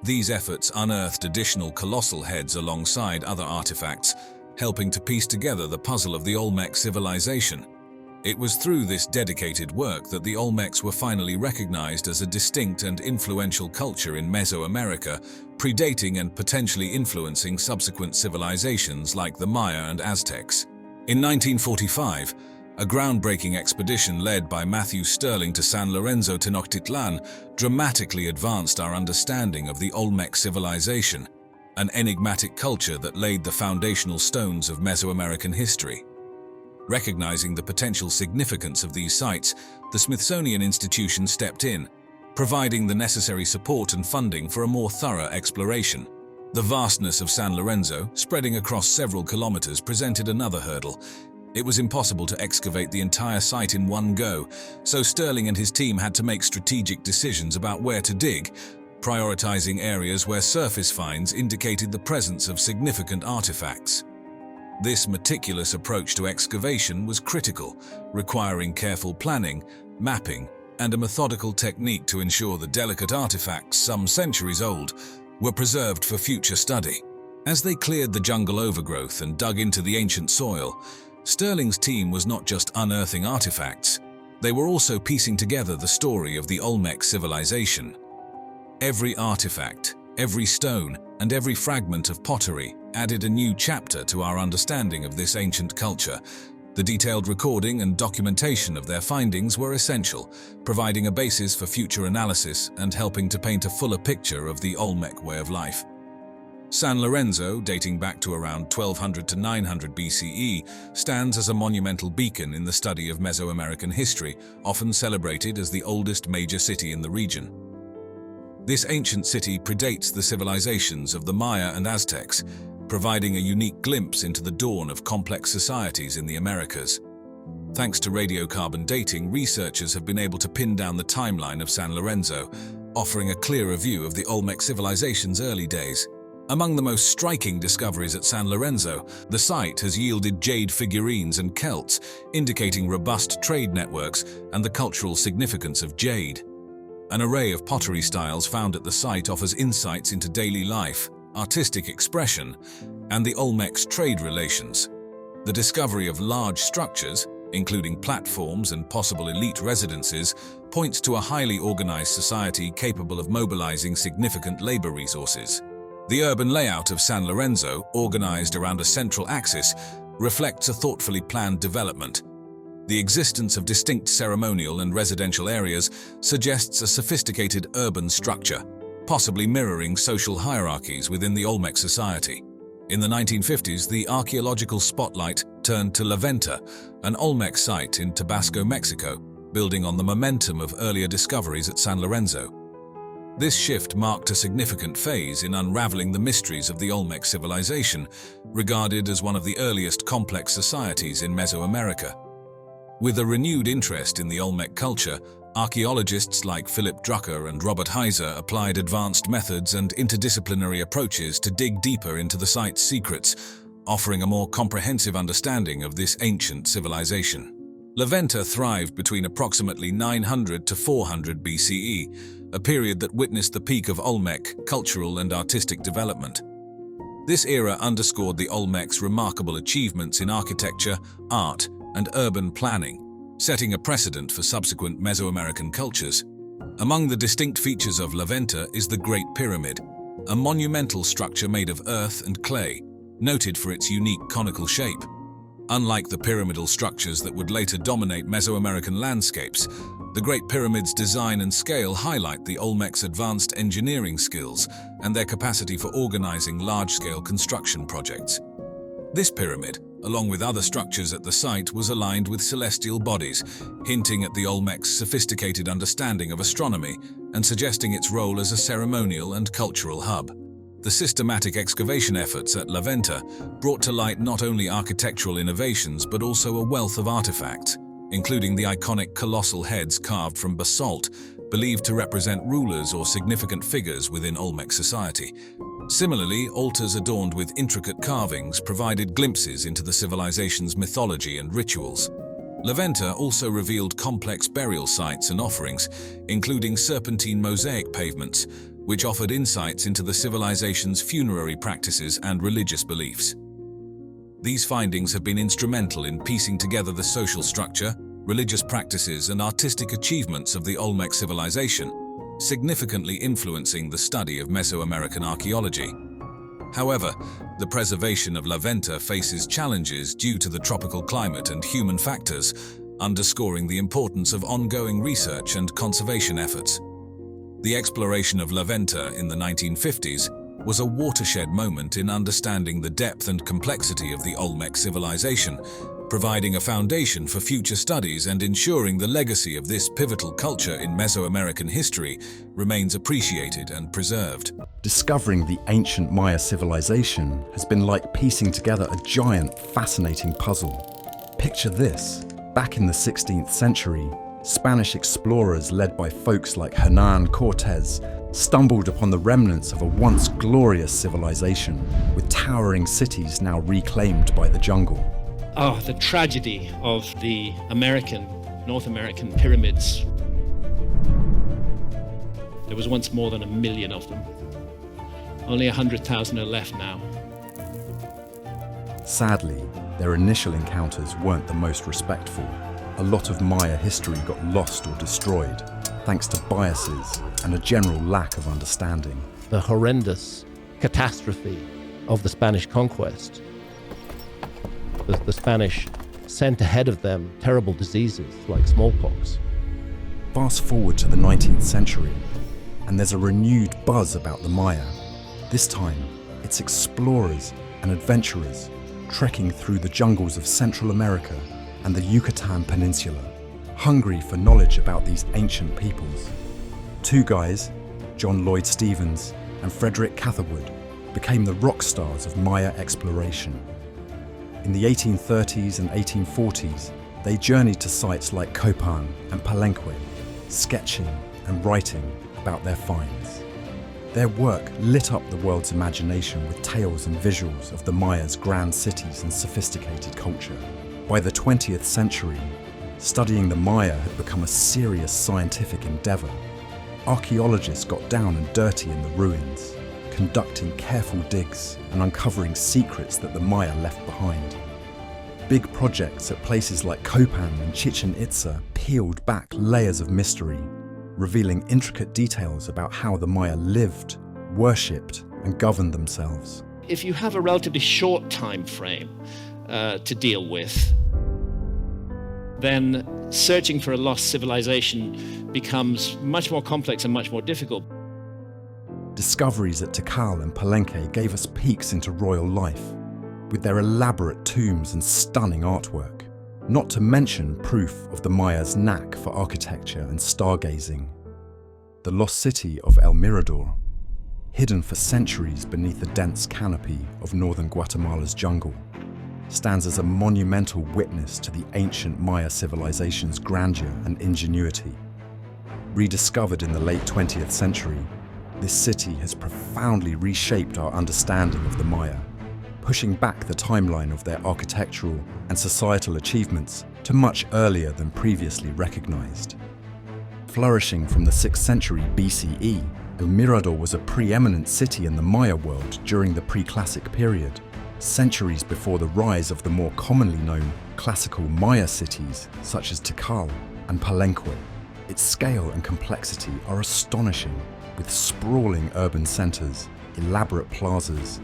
Speaker 1: These efforts unearthed additional colossal heads alongside other artifacts, helping to piece together the puzzle of the Olmec civilization. It was through this dedicated work that the Olmecs were finally recognized as a distinct and influential culture in Mesoamerica, predating and potentially influencing subsequent civilizations like the Maya and Aztecs. In 1945, a groundbreaking expedition led by Matthew Stirling to San Lorenzo, Tenochtitlan, dramatically advanced our understanding of the Olmec civilization, an enigmatic culture that laid the foundational stones of Mesoamerican history. Recognizing the potential significance of these sites, the Smithsonian Institution stepped in, providing the necessary support and funding for a more thorough exploration. The vastness of San Lorenzo, spreading across several kilometers, presented another hurdle. It was impossible to excavate the entire site in one go, so Stirling and his team had to make strategic decisions about where to dig, prioritizing areas where surface finds indicated the presence of significant artifacts. This meticulous approach to excavation was critical, requiring careful planning, mapping, and a methodical technique to ensure the delicate artifacts, some centuries old, were preserved for future study. As they cleared the jungle overgrowth and dug into the ancient soil, Sterling's team was not just unearthing artifacts, they were also piecing together the story of the Olmec civilization. Every artifact, every stone, and every fragment of pottery added a new chapter to our understanding of this ancient culture. The detailed recording and documentation of their findings were essential, providing a basis for future analysis and helping to paint a fuller picture of the Olmec way of life. San Lorenzo, dating back to around 1200 to 900 BCE, stands as a monumental beacon in the study of Mesoamerican history, often celebrated as the oldest major city in the region. This ancient city predates the civilizations of the Maya and Aztecs, providing a unique glimpse into the dawn of complex societies in the Americas. Thanks to radiocarbon dating, researchers have been able to pin down the timeline of San Lorenzo, offering a clearer view of the Olmec civilization's early days. Among the most striking discoveries at San Lorenzo, the site has yielded jade figurines and celts, indicating robust trade networks and the cultural significance of jade. An array of pottery styles found at the site offers insights into daily life, artistic expression, and the Olmec's trade relations. The discovery of large structures, including platforms and possible elite residences, points to a highly organized society capable of mobilizing significant labor resources. The urban layout of San Lorenzo, organized around a central axis, reflects a thoughtfully planned development. The existence of distinct ceremonial and residential areas suggests a sophisticated urban structure, possibly mirroring social hierarchies within the Olmec society. In the 1950s, the archaeological spotlight turned to La Venta, an Olmec site in Tabasco, Mexico, building on the momentum of earlier discoveries at San Lorenzo. This shift marked a significant phase in unraveling the mysteries of the Olmec civilization, regarded as one of the earliest complex societies in Mesoamerica. With a renewed interest in the Olmec culture, archaeologists like Philip Drucker and Robert Heiser applied advanced methods and interdisciplinary approaches to dig deeper into the site's secrets, offering a more comprehensive understanding of this ancient civilization. La Venta thrived between approximately 900 to 400 BCE, a period that witnessed the peak of Olmec cultural and artistic development. This era underscored the Olmec's remarkable achievements in architecture, art, and urban planning, setting a precedent for subsequent Mesoamerican cultures. Among the distinct features of La Venta is the Great Pyramid, a monumental structure made of earth and clay, noted for its unique conical shape. Unlike the pyramidal structures that would later dominate Mesoamerican landscapes, the Great Pyramid's design and scale highlight the Olmec's advanced engineering skills and their capacity for organizing large-scale construction projects. This pyramid, along with other structures at the site, was aligned with celestial bodies, hinting at the Olmec's sophisticated understanding of astronomy and suggesting its role as a ceremonial and cultural hub. The systematic excavation efforts at La Venta brought to light not only architectural innovations but also a wealth of artifacts, including the iconic colossal heads carved from basalt, believed to represent rulers or significant figures within Olmec society. Similarly, altars adorned with intricate carvings provided glimpses into the civilization's mythology and rituals. La Venta also revealed complex burial sites and offerings, including serpentine mosaic pavements, which offered insights into the civilization's funerary practices and religious beliefs. These findings have been instrumental in piecing together the social structure, religious practices, and artistic achievements of the Olmec civilization, significantly influencing the study of Mesoamerican archaeology. However, the preservation of La Venta faces challenges due to the tropical climate and human factors, underscoring the importance of ongoing research and conservation efforts. The exploration of La Venta in the 1950s was a watershed moment in understanding the depth and complexity of the Olmec civilization, providing a foundation for future studies and ensuring the legacy of this pivotal culture in Mesoamerican history remains appreciated and preserved.
Speaker 10: Discovering the ancient Maya civilization has been like piecing together a giant, fascinating puzzle. Picture this. Back in the 16th century, Spanish explorers led by folks like Hernan Cortés stumbled upon the remnants of a once glorious civilization, with towering cities now reclaimed by the jungle.
Speaker 4: The tragedy of the North American pyramids. There was once more than 1 million of them. Only 100,000 are left now.
Speaker 10: Sadly, their initial encounters weren't the most respectful. A lot of Maya history got lost or destroyed, thanks to biases and a general lack of understanding.
Speaker 3: The horrendous catastrophe of the Spanish conquest. The Spanish sent ahead of them terrible diseases like smallpox.
Speaker 10: Fast forward to the 19th century, and there's a renewed buzz about the Maya. This time, it's explorers and adventurers trekking through the jungles of Central America and the Yucatan Peninsula, hungry for knowledge about these ancient peoples. Two guys, John Lloyd Stephens and Frederick Catherwood, became the rock stars of Maya exploration. In the 1830s and 1840s, they journeyed to sites like Copan and Palenque, sketching and writing about their finds. Their work lit up the world's imagination with tales and visuals of the Maya's grand cities and sophisticated culture. By the 20th century, studying the Maya had become a serious scientific endeavor. Archaeologists got down and dirty in the ruins, conducting careful digs and uncovering secrets that the Maya left behind. Big projects at places like Copan and Chichen Itza peeled back layers of mystery, revealing intricate details about how the Maya lived, worshipped, and governed themselves.
Speaker 4: If you have a relatively short time frame to deal with, then searching for a lost civilization becomes much more complex and much more difficult.
Speaker 10: Discoveries at Tikal and Palenque gave us peeks into royal life, with their elaborate tombs and stunning artwork, not to mention proof of the Maya's knack for architecture and stargazing. The lost city of El Mirador, hidden for centuries beneath the dense canopy of northern Guatemala's jungle, stands as a monumental witness to the ancient Maya civilization's grandeur and ingenuity. Rediscovered in the late 20th century, this city has profoundly reshaped our understanding of the Maya, pushing back the timeline of their architectural and societal achievements to much earlier than previously recognized. Flourishing from the 6th century BCE, El Mirador was a preeminent city in the Maya world during the pre-classic period, centuries before the rise of the more commonly known classical Maya cities such as Tikal and Palenque. Its scale and complexity are astonishing, with sprawling urban centers, elaborate plazas,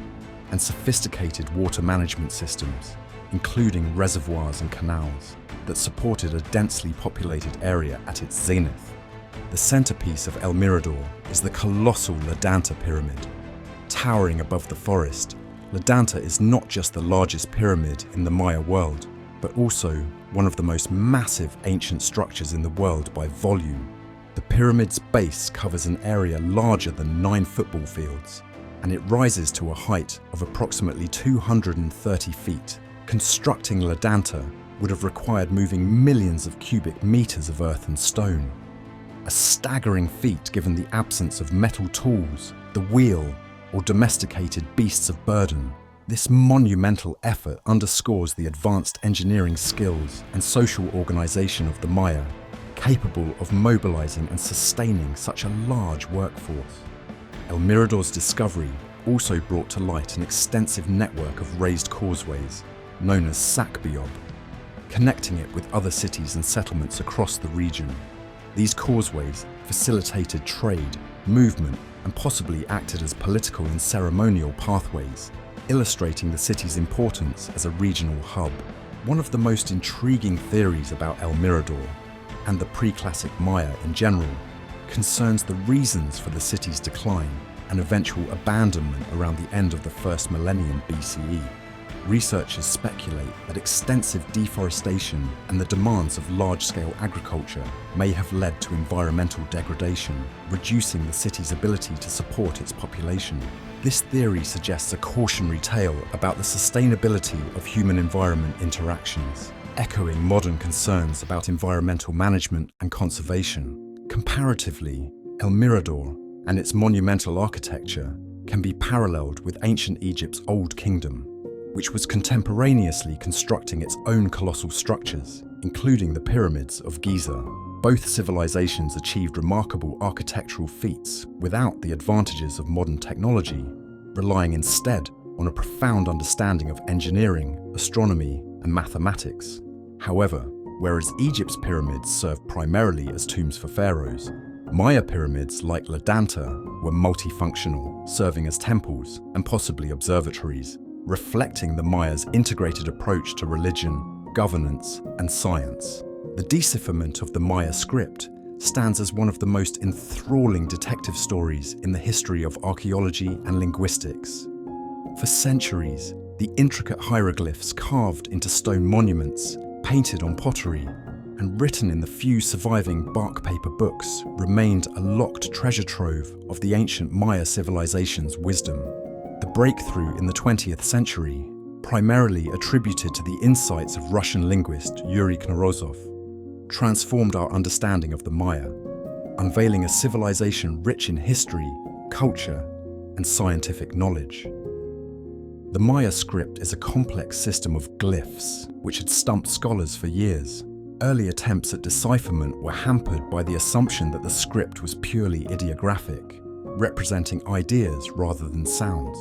Speaker 10: and sophisticated water management systems, including reservoirs and canals, that supported a densely populated area at its zenith. The centerpiece of El Mirador is the colossal La Venta pyramid. Towering above the forest, La Venta is not just the largest pyramid in the Maya world, but also one of the most massive ancient structures in the world by volume. The pyramid's base covers an area larger than 9 football fields, and it rises to a height of approximately 230 feet. Constructing La Venta would have required moving millions of cubic meters of earth and stone. A staggering feat given the absence of metal tools, the wheel, or domesticated beasts of burden. This monumental effort underscores the advanced engineering skills and social organization of the Maya, capable of mobilizing and sustaining such a large workforce. El Mirador's discovery also brought to light an extensive network of raised causeways, known as Sakbiob, connecting it with other cities and settlements across the region. These causeways facilitated trade, movement, and possibly acted as political and ceremonial pathways, illustrating the city's importance as a regional hub. One of the most intriguing theories about El Mirador, and the pre-classic Maya in general, concerns the reasons for the city's decline and eventual abandonment around the end of the first millennium BCE. Researchers speculate that extensive deforestation and the demands of large-scale agriculture may have led to environmental degradation, reducing the city's ability to support its population. This theory suggests a cautionary tale about the sustainability of human-environment interactions, echoing modern concerns about environmental management and conservation. Comparatively, El Mirador and its monumental architecture can be paralleled with ancient Egypt's Old Kingdom, which was contemporaneously constructing its own colossal structures, including the pyramids of Giza. Both civilizations achieved remarkable architectural feats without the advantages of modern technology, relying instead on a profound understanding of engineering, astronomy, and mathematics. However, whereas Egypt's pyramids served primarily as tombs for pharaohs, Maya pyramids like La Venta were multifunctional, serving as temples and possibly observatories, reflecting the Mayas' integrated approach to religion, governance, and science. The decipherment of the Maya script stands as one of the most enthralling detective stories in the history of archaeology and linguistics. For centuries, the intricate hieroglyphs carved into stone monuments, painted on pottery, and written in the few surviving bark paper books remained a locked treasure trove of the ancient Maya civilization's wisdom. The breakthrough in the 20th century, primarily attributed to the insights of Russian linguist Yuri Knorozov, transformed our understanding of the Maya, unveiling a civilization rich in history, culture, and scientific knowledge. The Maya script is a complex system of glyphs which had stumped scholars for years. Early attempts at decipherment were hampered by the assumption that the script was purely ideographic, representing ideas rather than sounds,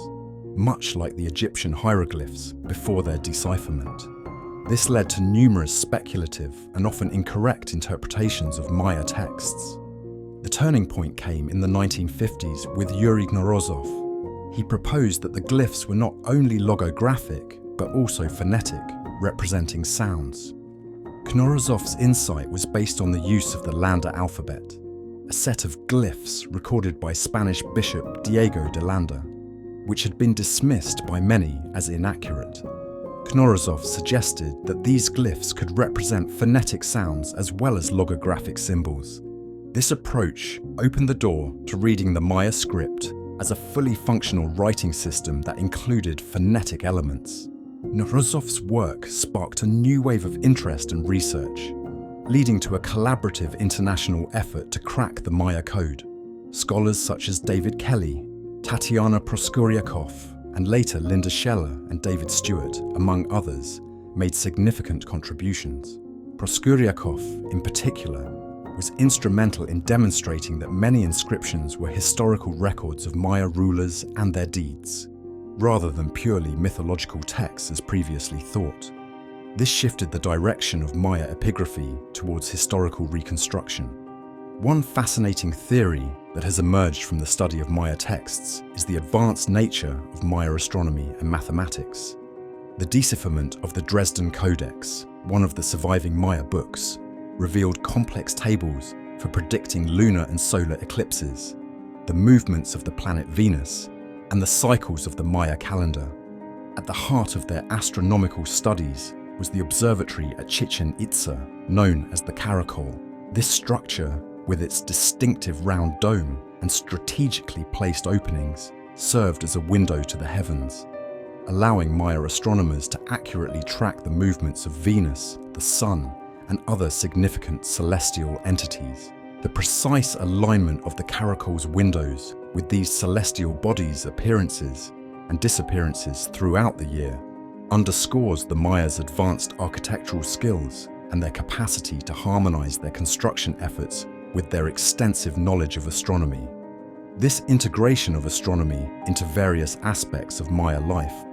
Speaker 10: much like the Egyptian hieroglyphs before their decipherment. This led to numerous speculative and often incorrect interpretations of Maya texts. The turning point came in the 1950s with Yuri Knorozov. He proposed that the glyphs were not only logographic, but also phonetic, representing sounds. Knorozov's insight was based on the use of the Landa alphabet, a set of glyphs recorded by Spanish Bishop Diego de Landa, which had been dismissed by many as inaccurate. Knorozov suggested that these glyphs could represent phonetic sounds as well as logographic symbols. This approach opened the door to reading the Maya script as a fully functional writing system that included phonetic elements. Knorozov's work sparked a new wave of interest and research, leading to a collaborative international effort to crack the Maya code. Scholars such as David Kelly, Tatiana Proskuryakov, and later Linda Scheller and David Stewart, among others, made significant contributions. Proskuryakov, in particular, was instrumental in demonstrating that many inscriptions were historical records of Maya rulers and their deeds, rather than purely mythological texts as previously thought. This shifted the direction of Maya epigraphy towards historical reconstruction. One fascinating theory that has emerged from the study of Maya texts is the advanced nature of Maya astronomy and mathematics. The decipherment of the Dresden Codex, one of the surviving Maya books, revealed complex tables for predicting lunar and solar eclipses, the movements of the planet Venus, and the cycles of the Maya calendar. At the heart of their astronomical studies was the observatory at Chichen Itza, known as the Caracol. This structure, with its distinctive round dome and strategically placed openings, served as a window to the heavens, allowing Maya astronomers to accurately track the movements of Venus, the Sun, and other significant celestial entities. The precise alignment of the Caracol's windows with these celestial bodies' appearances and disappearances throughout the year underscores the Mayas' advanced architectural skills and their capacity to harmonize their construction efforts with their extensive knowledge of astronomy. This integration of astronomy into various aspects of Maya life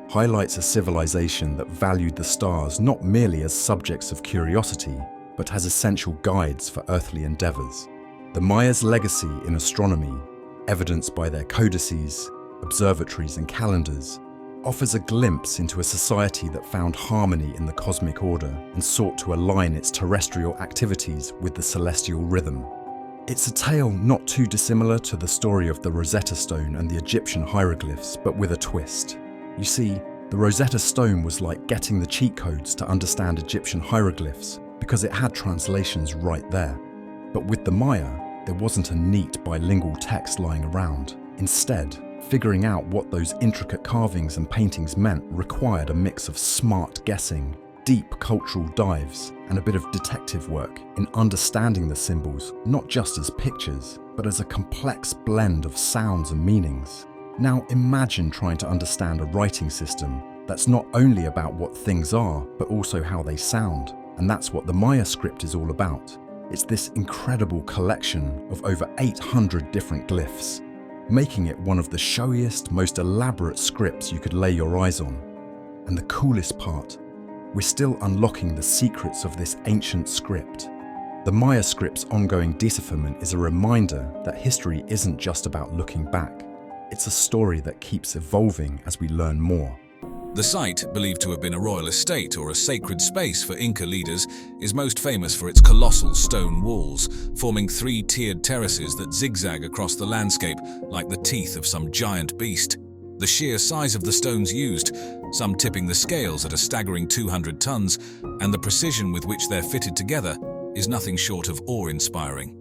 Speaker 10: highlights a civilization that valued the stars not merely as subjects of curiosity, but as essential guides for earthly endeavors. The Mayas' legacy in astronomy, evidenced by their codices, observatories, and calendars, offers a glimpse into a society that found harmony in the cosmic order and sought to align its terrestrial activities with the celestial rhythm. It's a tale not too dissimilar to the story of the Rosetta Stone and the Egyptian hieroglyphs, but with a twist. You see, the Rosetta Stone was like getting the cheat codes to understand Egyptian hieroglyphs because it had translations right there. But with the Maya, there wasn't a neat bilingual text lying around. Instead, figuring out what those intricate carvings and paintings meant required a mix of smart guessing, deep cultural dives, and a bit of detective work in understanding the symbols not just as pictures, but as a complex blend of sounds and meanings. Now imagine trying to understand a writing system that's not only about what things are, but also how they sound. And that's what the Maya script is all about. It's this incredible collection of over 800 different glyphs, making it one of the showiest, most elaborate scripts you could lay your eyes on. And the coolest part, we're still unlocking the secrets of this ancient script. The Maya script's ongoing decipherment is a reminder that history isn't just about looking back. It's a story that keeps evolving as we learn more.
Speaker 1: The site, believed to have been a royal estate or a sacred space for Inca leaders, is most famous for its colossal stone walls, forming three-tiered terraces that zigzag across the landscape like the teeth of some giant beast. The sheer size of the stones used, some tipping the scales at a staggering 200 tons, and the precision with which they're fitted together is nothing short of awe-inspiring.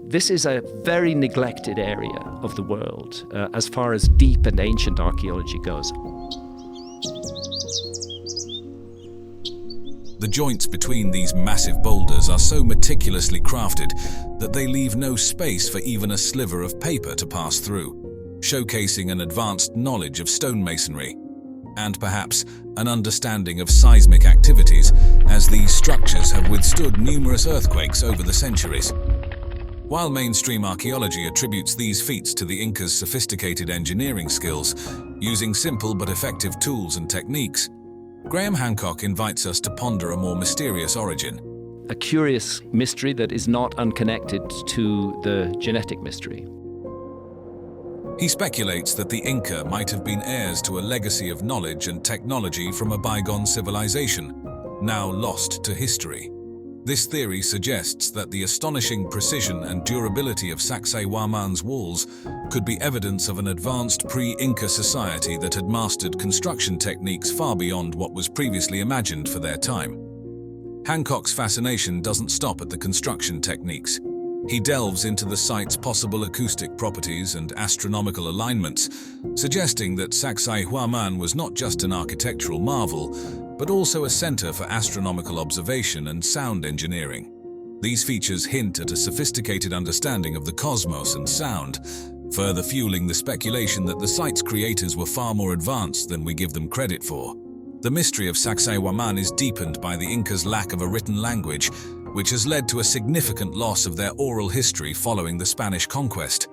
Speaker 8: This is a very neglected area of the world as far as deep and ancient archaeology goes.
Speaker 1: The joints between these massive boulders are so meticulously crafted that they leave no space for even a sliver of paper to pass through, showcasing an advanced knowledge of stonemasonry and perhaps an understanding of seismic activities, as these structures have withstood numerous earthquakes over the centuries. While mainstream archaeology attributes these feats to the Incas' sophisticated engineering skills, using simple but effective tools and techniques, Graham Hancock invites us to ponder a more mysterious origin.
Speaker 8: A curious mystery that is not unconnected to the genetic mystery.
Speaker 1: He speculates that the Inca might have been heirs to a legacy of knowledge and technology from a bygone civilization, now lost to history. This theory suggests that the astonishing precision and durability of Saksaywaman's walls could be evidence of an advanced pre-Inca society that had mastered construction techniques far beyond what was previously imagined for their time. Hancock's fascination doesn't stop at the construction techniques. He delves into the site's possible acoustic properties and astronomical alignments, suggesting that Saksaywaman was not just an architectural marvel, but also a center for astronomical observation and sound engineering. These features hint at a sophisticated understanding of the cosmos and sound, further fueling the speculation that the site's creators were far more advanced than we give them credit for. The mystery of Saksaywaman is deepened by the Incas' lack of a written language, which has led to a significant loss of their oral history following the Spanish conquest.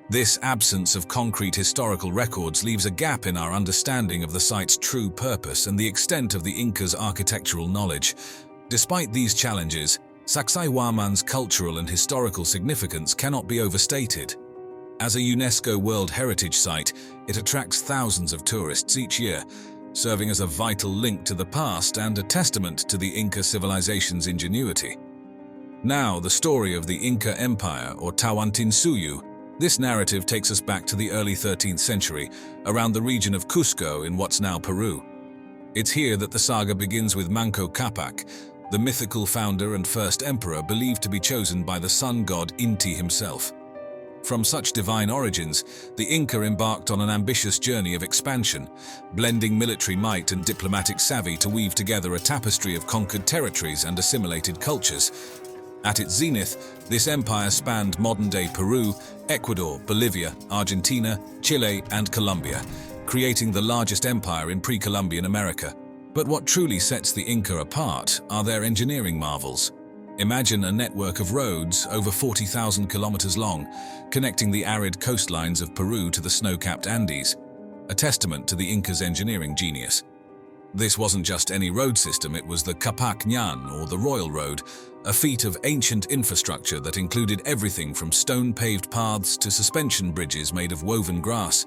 Speaker 1: This absence of concrete historical records leaves a gap in our understanding of the site's true purpose and the extent of the Incas' architectural knowledge. Despite these challenges, Saksaywaman's cultural and historical significance cannot be overstated. As a UNESCO World Heritage Site, it attracts thousands of tourists each year, serving as a vital link to the past and a testament to the Inca civilization's ingenuity. Now, the story of the Inca Empire, or Tawantinsuyu. This narrative takes us back to the early 13th century, around the region of Cusco in what's now Peru. It's here that the saga begins with Manco Capac, the mythical founder and first emperor believed to be chosen by the sun god Inti himself. From such divine origins, the Inca embarked on an ambitious journey of expansion, blending military might and diplomatic savvy to weave together a tapestry of conquered territories and assimilated cultures. At its zenith, this empire spanned modern-day Peru, Ecuador, Bolivia, Argentina, Chile, and Colombia, creating the largest empire in pre-Columbian America. But what truly sets the Inca apart are their engineering marvels. Imagine a network of roads over 40,000 kilometers long, connecting the arid coastlines of Peru to the snow-capped Andes, a testament to the Incas' engineering genius. This wasn't just any road system, it was the Capac Ñan, or the Royal Road, a feat of ancient infrastructure that included everything from stone-paved paths to suspension bridges made of woven grass.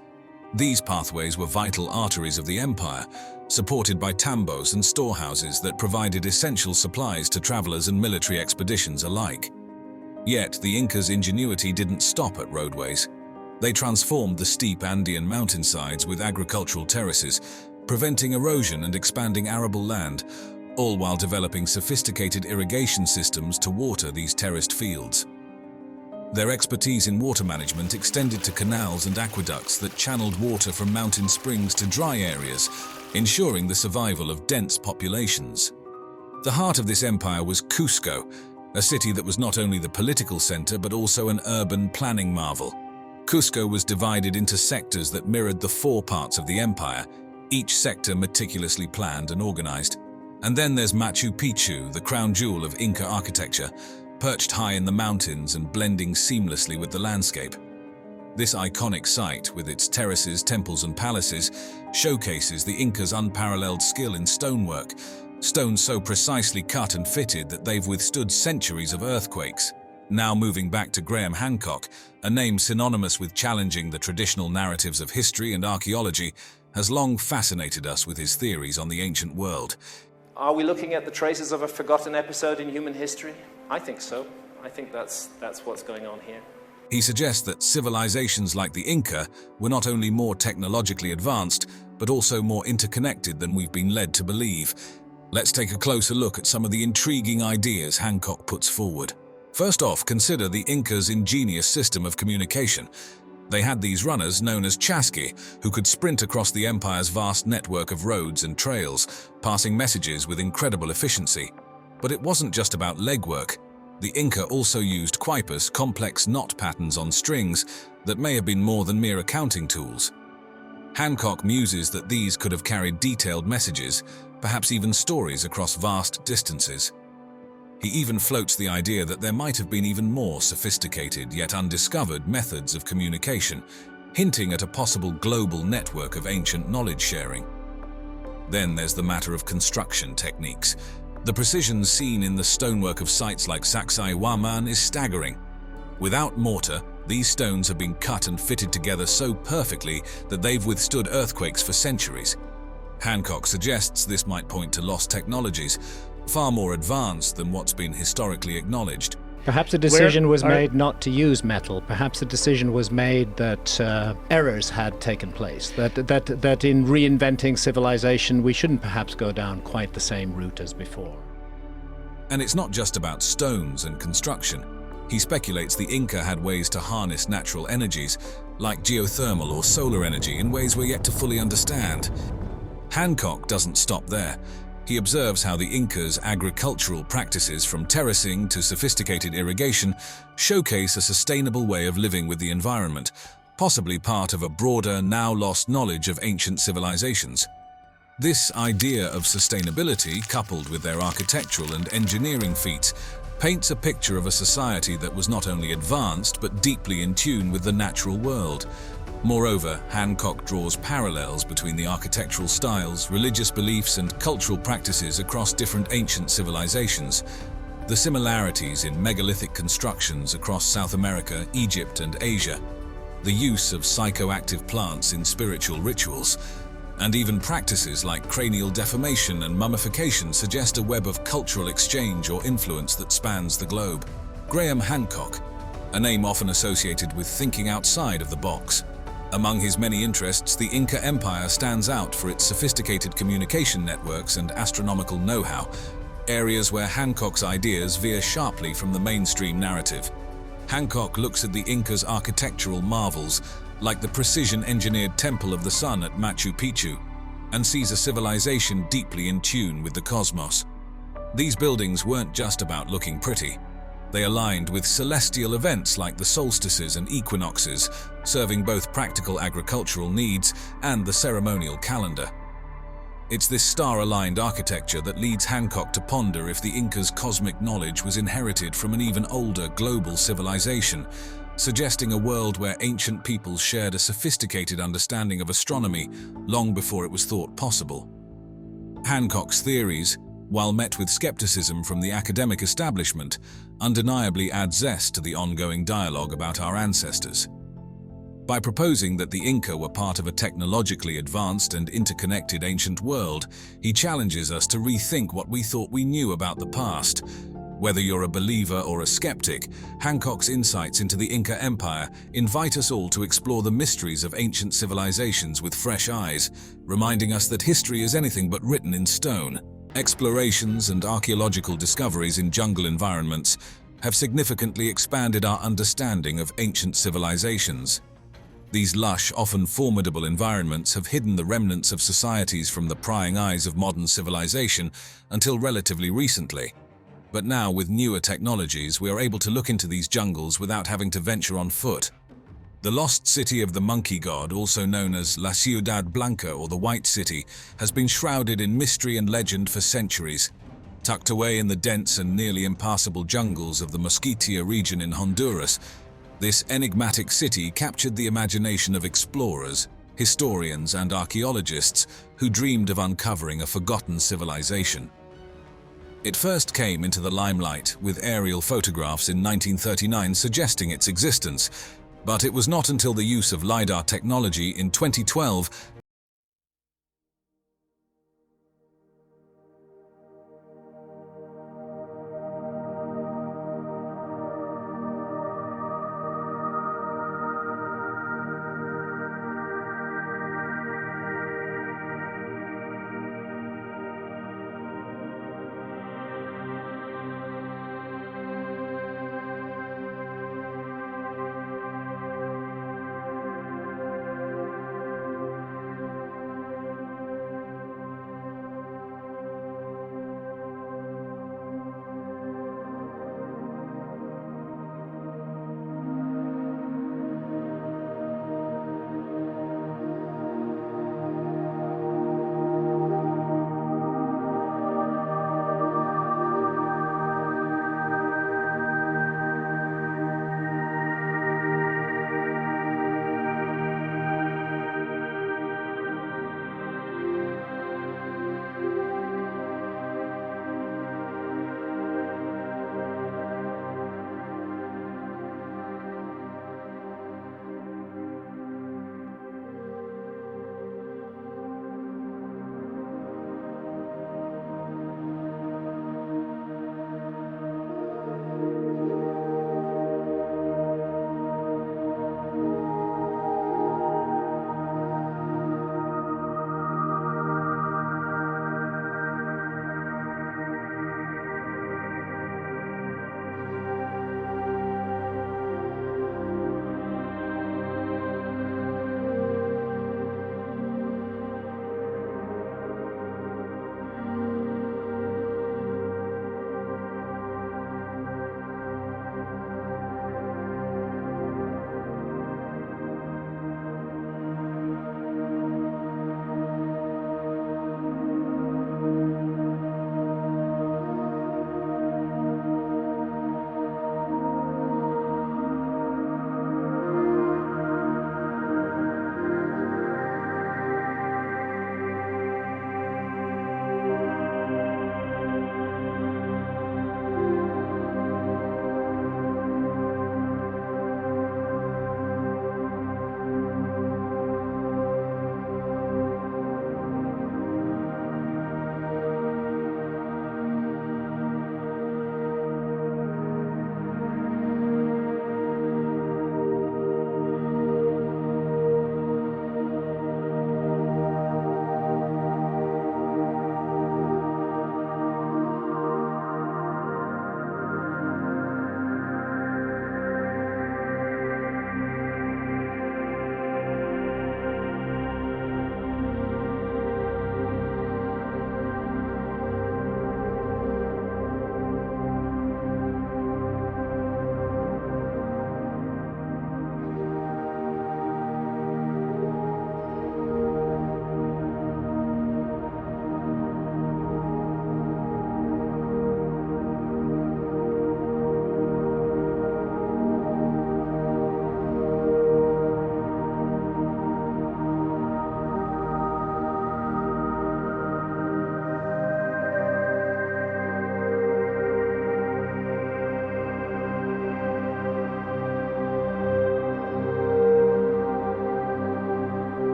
Speaker 1: These pathways were vital arteries of the empire, supported by tambos and storehouses that provided essential supplies to travelers and military expeditions alike. Yet, the Incas' ingenuity didn't stop at roadways. They transformed the steep Andean mountainsides with agricultural terraces, preventing erosion and expanding arable land, all while developing sophisticated irrigation systems to water these terraced fields. Their expertise in water management extended to canals and aqueducts that channeled water from mountain springs to dry areas, ensuring the survival of dense populations. The heart of this empire was Cusco, a city that was not only the political center but also an urban planning marvel. Cusco was divided into sectors that mirrored the four parts of the empire, each sector meticulously planned and organized. And then there's Machu Picchu, the crown jewel of Inca architecture, perched high in the mountains and blending seamlessly with the landscape. This iconic site, with its terraces, temples and palaces, showcases the Incas' unparalleled skill in stonework, stones so precisely cut and fitted that they've withstood centuries of earthquakes. Now moving back to Graham Hancock, a name synonymous with challenging the traditional narratives of history and archaeology, has long fascinated us with his theories on the ancient world.
Speaker 2: Are we looking at the traces of a forgotten episode in human history? I think so. I think that's what's going on here.
Speaker 1: He suggests that civilizations like the Inca were not only more technologically advanced, but also more interconnected than we've been led to believe. Let's take a closer look at some of the intriguing ideas Hancock puts forward. First off, consider the Incas' ingenious system of communication. They had these runners known as chasqui, who could sprint across the empire's vast network of roads and trails, passing messages with incredible efficiency. But it wasn't just about legwork. The Inca also used quipus, complex knot patterns on strings that may have been more than mere accounting tools. Hancock muses that these could have carried detailed messages, perhaps even stories across vast distances. He even floats the idea that there might have been even more sophisticated yet undiscovered methods of communication, hinting at a possible global network of ancient knowledge sharing. Then there's the matter of construction techniques. The precision seen in the stonework of sites like Saksaywaman is staggering. Without mortar, these stones have been cut and fitted together so perfectly that they've withstood earthquakes for centuries. Hancock suggests this might point to lost technologies, far more advanced than what's been historically acknowledged.
Speaker 11: Perhaps a decision was made not to use metal. Perhaps a decision was made that errors had taken place, that in reinventing civilization we shouldn't perhaps go down quite the same route as before.
Speaker 1: And it's not just about stones and construction. He speculates the Inca had ways to harness natural energies, like geothermal or solar energy, in ways we're yet to fully understand. Hancock doesn't stop there. He observes how the Incas' agricultural practices, from terracing to sophisticated irrigation, showcase a sustainable way of living with the environment, possibly part of a broader, now-lost knowledge of ancient civilizations. This idea of sustainability, coupled with their architectural and engineering feats, paints a picture of a society that was not only advanced but deeply in tune with the natural world. Moreover, Hancock draws parallels between the architectural styles, religious beliefs, and cultural practices across different ancient civilizations. The similarities in megalithic constructions across South America, Egypt, and Asia, the use of psychoactive plants in spiritual rituals, and even practices like cranial deformation and mummification suggest a web of cultural exchange or influence that spans the globe. Graham Hancock, a name often associated with thinking outside of the box. Among his many interests, the Inca Empire stands out for its sophisticated communication networks and astronomical know-how, areas where Hancock's ideas veer sharply from the mainstream narrative. Hancock looks at the Incas' architectural marvels, like the precision-engineered Temple of the Sun at Machu Picchu, and sees a civilization deeply in tune with the cosmos. These buildings weren't just about looking pretty. They aligned with celestial events like the solstices and equinoxes, serving both practical agricultural needs and the ceremonial calendar. It's this star-aligned architecture that leads Hancock to ponder if the Incas' cosmic knowledge was inherited from an even older global civilization, suggesting a world where ancient peoples shared a sophisticated understanding of astronomy long before it was thought possible. Hancock's theories, while met with skepticism from the academic establishment, undeniably add zest to the ongoing dialogue about our ancestors. By proposing that the Inca were part of a technologically advanced and interconnected ancient world, he challenges us to rethink what we thought we knew about the past. Whether you're a believer or a skeptic, Hancock's insights into the Inca Empire invite us all to explore the mysteries of ancient civilizations with fresh eyes, reminding us that history is anything but written in stone. Explorations and archaeological discoveries in jungle environments have significantly expanded our understanding of ancient civilizations. These lush, often formidable environments have hidden the remnants of societies from the prying eyes of modern civilization until relatively recently. But now, with newer technologies, we are able to look into these jungles without having to venture on foot. The lost city of the monkey god, also known as La Ciudad Blanca or the White City, has been shrouded in mystery and legend for centuries. Tucked away in the dense and nearly impassable jungles of the Mosquitia region in Honduras, this enigmatic city captured the imagination of explorers, historians, and archaeologists who dreamed of uncovering a forgotten civilization. It first came into the limelight with aerial photographs in 1939 suggesting its existence, but it was not until the use of LiDAR technology in 2012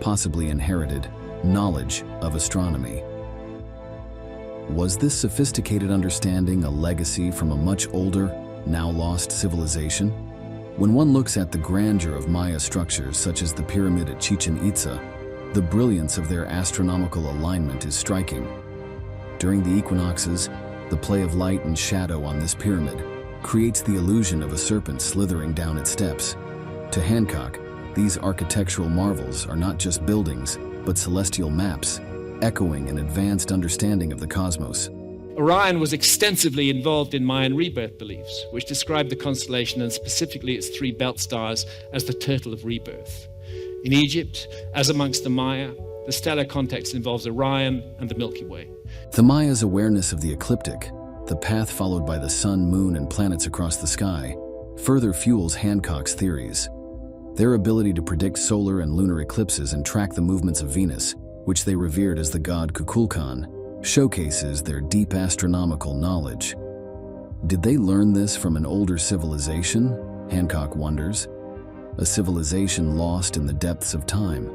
Speaker 12: possibly inherited, knowledge of astronomy. Was this sophisticated understanding a legacy from a much older, now lost civilization? When one looks at the grandeur of Maya structures such as the pyramid at Chichen Itza, the brilliance of their astronomical alignment is striking. During the equinoxes, the play of light and shadow on this pyramid creates the illusion of a serpent slithering down its steps. To Hancock, these architectural marvels are not just buildings, but celestial maps, echoing an advanced understanding of the cosmos.
Speaker 4: Orion was extensively involved in Mayan rebirth beliefs, which described the constellation and specifically its 3 belt stars as the turtle of rebirth. In Egypt, as amongst the Maya, the stellar context involves Orion and the Milky Way.
Speaker 12: The Mayas' awareness of the ecliptic, the path followed by the sun, moon, and planets across the sky, further fuels Hancock's theories. Their ability to predict solar and lunar eclipses and track the movements of Venus, which they revered as the god Kukulkan, showcases their deep astronomical knowledge. Did they learn this from an older civilization? Hancock wonders. A civilization lost in the depths of time.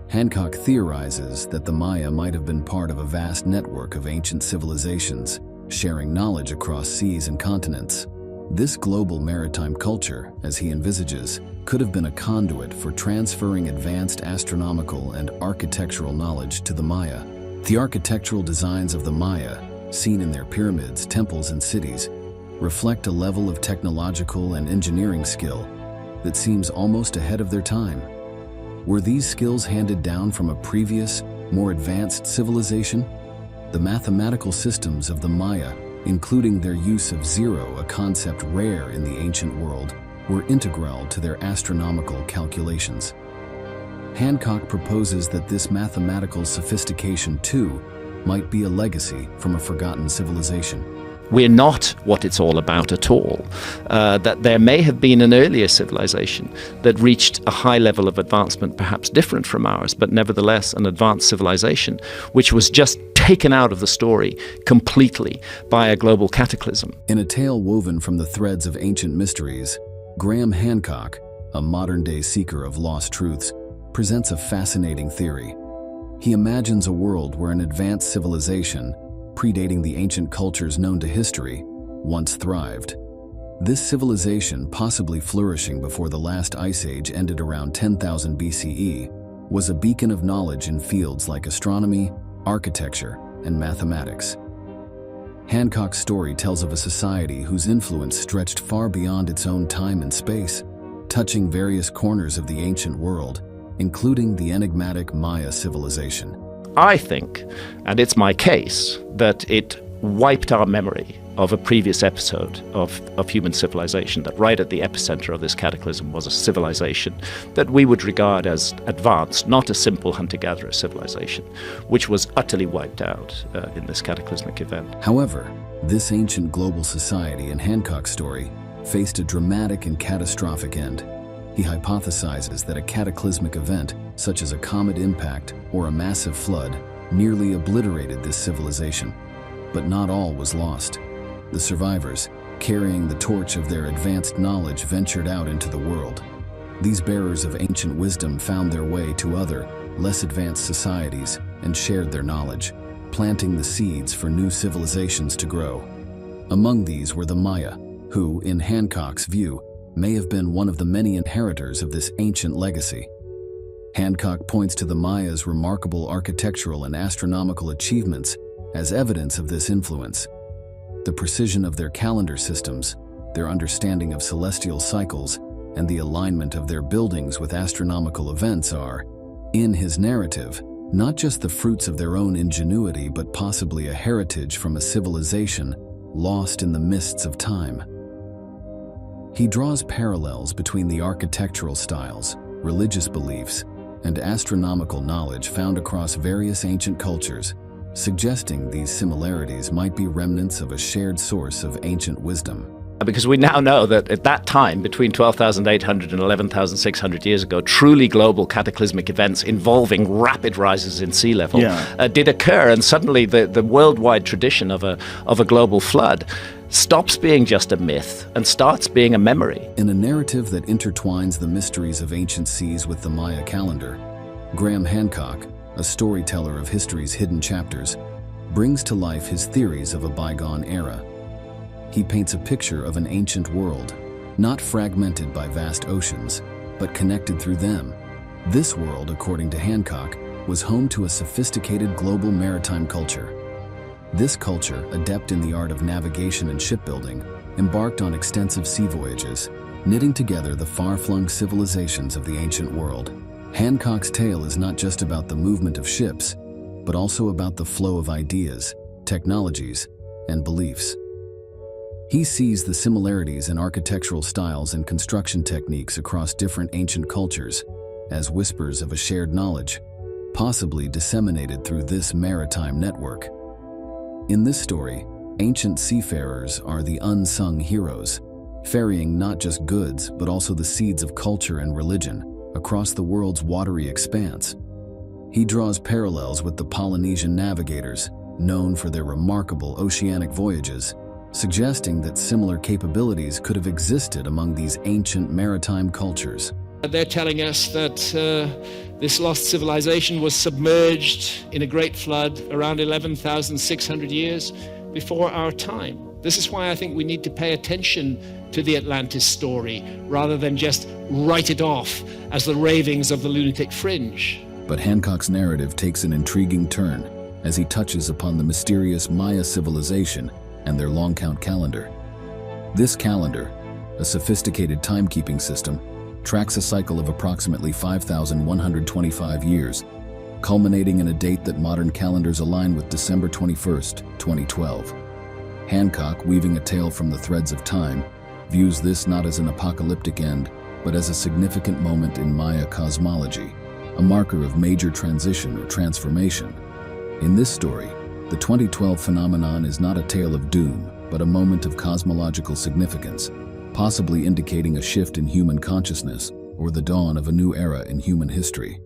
Speaker 12: Hancock theorizes that the Maya might have been part of a vast network of ancient civilizations, sharing knowledge across seas and continents. This global maritime culture, as he envisages, could have been a conduit for transferring advanced astronomical and architectural knowledge to the Maya. The architectural designs of the Maya, seen in their pyramids, temples, and cities, reflect a level of technological and engineering skill that seems almost ahead of their time. Were these skills handed down from a previous, more advanced civilization? The mathematical systems of the Maya, including their use of zero, a concept rare in the ancient world, were integral to their astronomical calculations. Hancock proposes that this mathematical sophistication, too, might be a legacy from a forgotten civilization.
Speaker 8: We're not what it's all about at all. That there may have been an earlier civilization that reached a high level of advancement, perhaps different from ours, but nevertheless an advanced civilization, which was just taken out of the story completely by a global cataclysm.
Speaker 12: In a tale woven from the threads of ancient mysteries, Graham Hancock, a modern-day seeker of lost truths, presents a fascinating theory. He imagines a world where an advanced civilization, predating the ancient cultures known to history, once thrived. This civilization, possibly flourishing before the last ice age ended around 10,000 BCE, was a beacon of knowledge in fields like astronomy, architecture, and mathematics. Hancock's story tells of a society whose influence stretched far beyond its own time and space, touching various corners of the ancient world, including the enigmatic Maya civilization.
Speaker 8: I think, and it's my case, that it wiped our memory of a previous episode of human civilization, that right at the epicenter of this cataclysm was a civilization that we would regard as advanced, not a simple hunter-gatherer civilization, which was utterly wiped out in this cataclysmic event.
Speaker 12: However, this ancient global society in Hancock's story faced a dramatic and catastrophic end. He hypothesizes that a cataclysmic event, such as a comet impact or a massive flood, nearly obliterated this civilization. But not all was lost. The survivors, carrying the torch of their advanced knowledge, ventured out into the world. These bearers of ancient wisdom found their way to other, less advanced societies and shared their knowledge, planting the seeds for new civilizations to grow. Among these were the Maya, who, in Hancock's view, may have been one of the many inheritors of this ancient legacy. Hancock points to the Mayas' remarkable architectural and astronomical achievements as evidence of this influence. The precision of their calendar systems, their understanding of celestial cycles, and the alignment of their buildings with astronomical events are, in his narrative, not just the fruits of their own ingenuity, but possibly a heritage from a civilization lost in the mists of time. He draws parallels between the architectural styles, religious beliefs, and astronomical knowledge found across various ancient cultures, suggesting these similarities might be remnants of a shared source of ancient wisdom.
Speaker 8: Because we now know that at that time, between 12,800 and 11,600 years ago, truly global cataclysmic events involving rapid rises in sea level did occur, and suddenly the worldwide tradition of a global flood stops being just a myth and starts being a memory.
Speaker 12: In a narrative that intertwines the mysteries of ancient seas with the Maya calendar, Graham Hancock, a storyteller of history's hidden chapters, brings to life his theories of a bygone era. He paints a picture of an ancient world, not fragmented by vast oceans, but connected through them. This world, according to Hancock, was home to a sophisticated global maritime culture. This culture, adept in the art of navigation and shipbuilding, embarked on extensive sea voyages, knitting together the far-flung civilizations of the ancient world. Hancock's tale is not just about the movement of ships, but also about the flow of ideas, technologies, and beliefs. He sees the similarities in architectural styles and construction techniques across different ancient cultures as whispers of a shared knowledge, possibly disseminated through this maritime network. In this story, ancient seafarers are the unsung heroes, ferrying not just goods but also the seeds of culture and religion across the world's watery expanse. He draws parallels with the Polynesian navigators, known for their remarkable oceanic voyages, suggesting that similar capabilities could have existed among these ancient maritime cultures.
Speaker 4: They're telling us that this lost civilization was submerged in a great flood around 11,600 years before our time. This is why I think we need to pay attention to the Atlantis story rather than just write it off as the ravings of the lunatic fringe.
Speaker 12: But Hancock's narrative takes an intriguing turn as he touches upon the mysterious Maya civilization and their long count calendar. This calendar, a sophisticated timekeeping system, tracks a cycle of approximately 5,125 years, culminating in a date that modern calendars align with December 21st, 2012. Hancock, weaving a tale from the threads of time, views this not as an apocalyptic end, but as a significant moment in Maya cosmology, a marker of major transition or transformation. In this story, the 2012 phenomenon is not a tale of doom, but a moment of cosmological significance, possibly indicating a shift in human consciousness or the dawn of a new era in human history.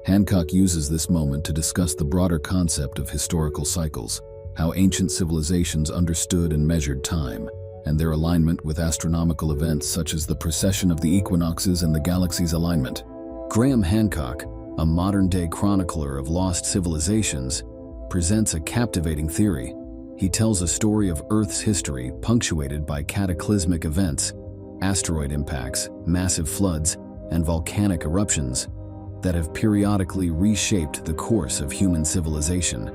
Speaker 12: Hancock uses this moment to discuss the broader concept of historical cycles, how ancient civilizations understood and measured time, and their alignment with astronomical events such as the precession of the equinoxes and the galaxy's alignment. Graham Hancock, a modern-day chronicler of lost civilizations, presents a captivating theory. He tells a story of Earth's history punctuated by cataclysmic events, asteroid impacts, massive floods, and volcanic eruptions that have periodically reshaped the course of human civilization.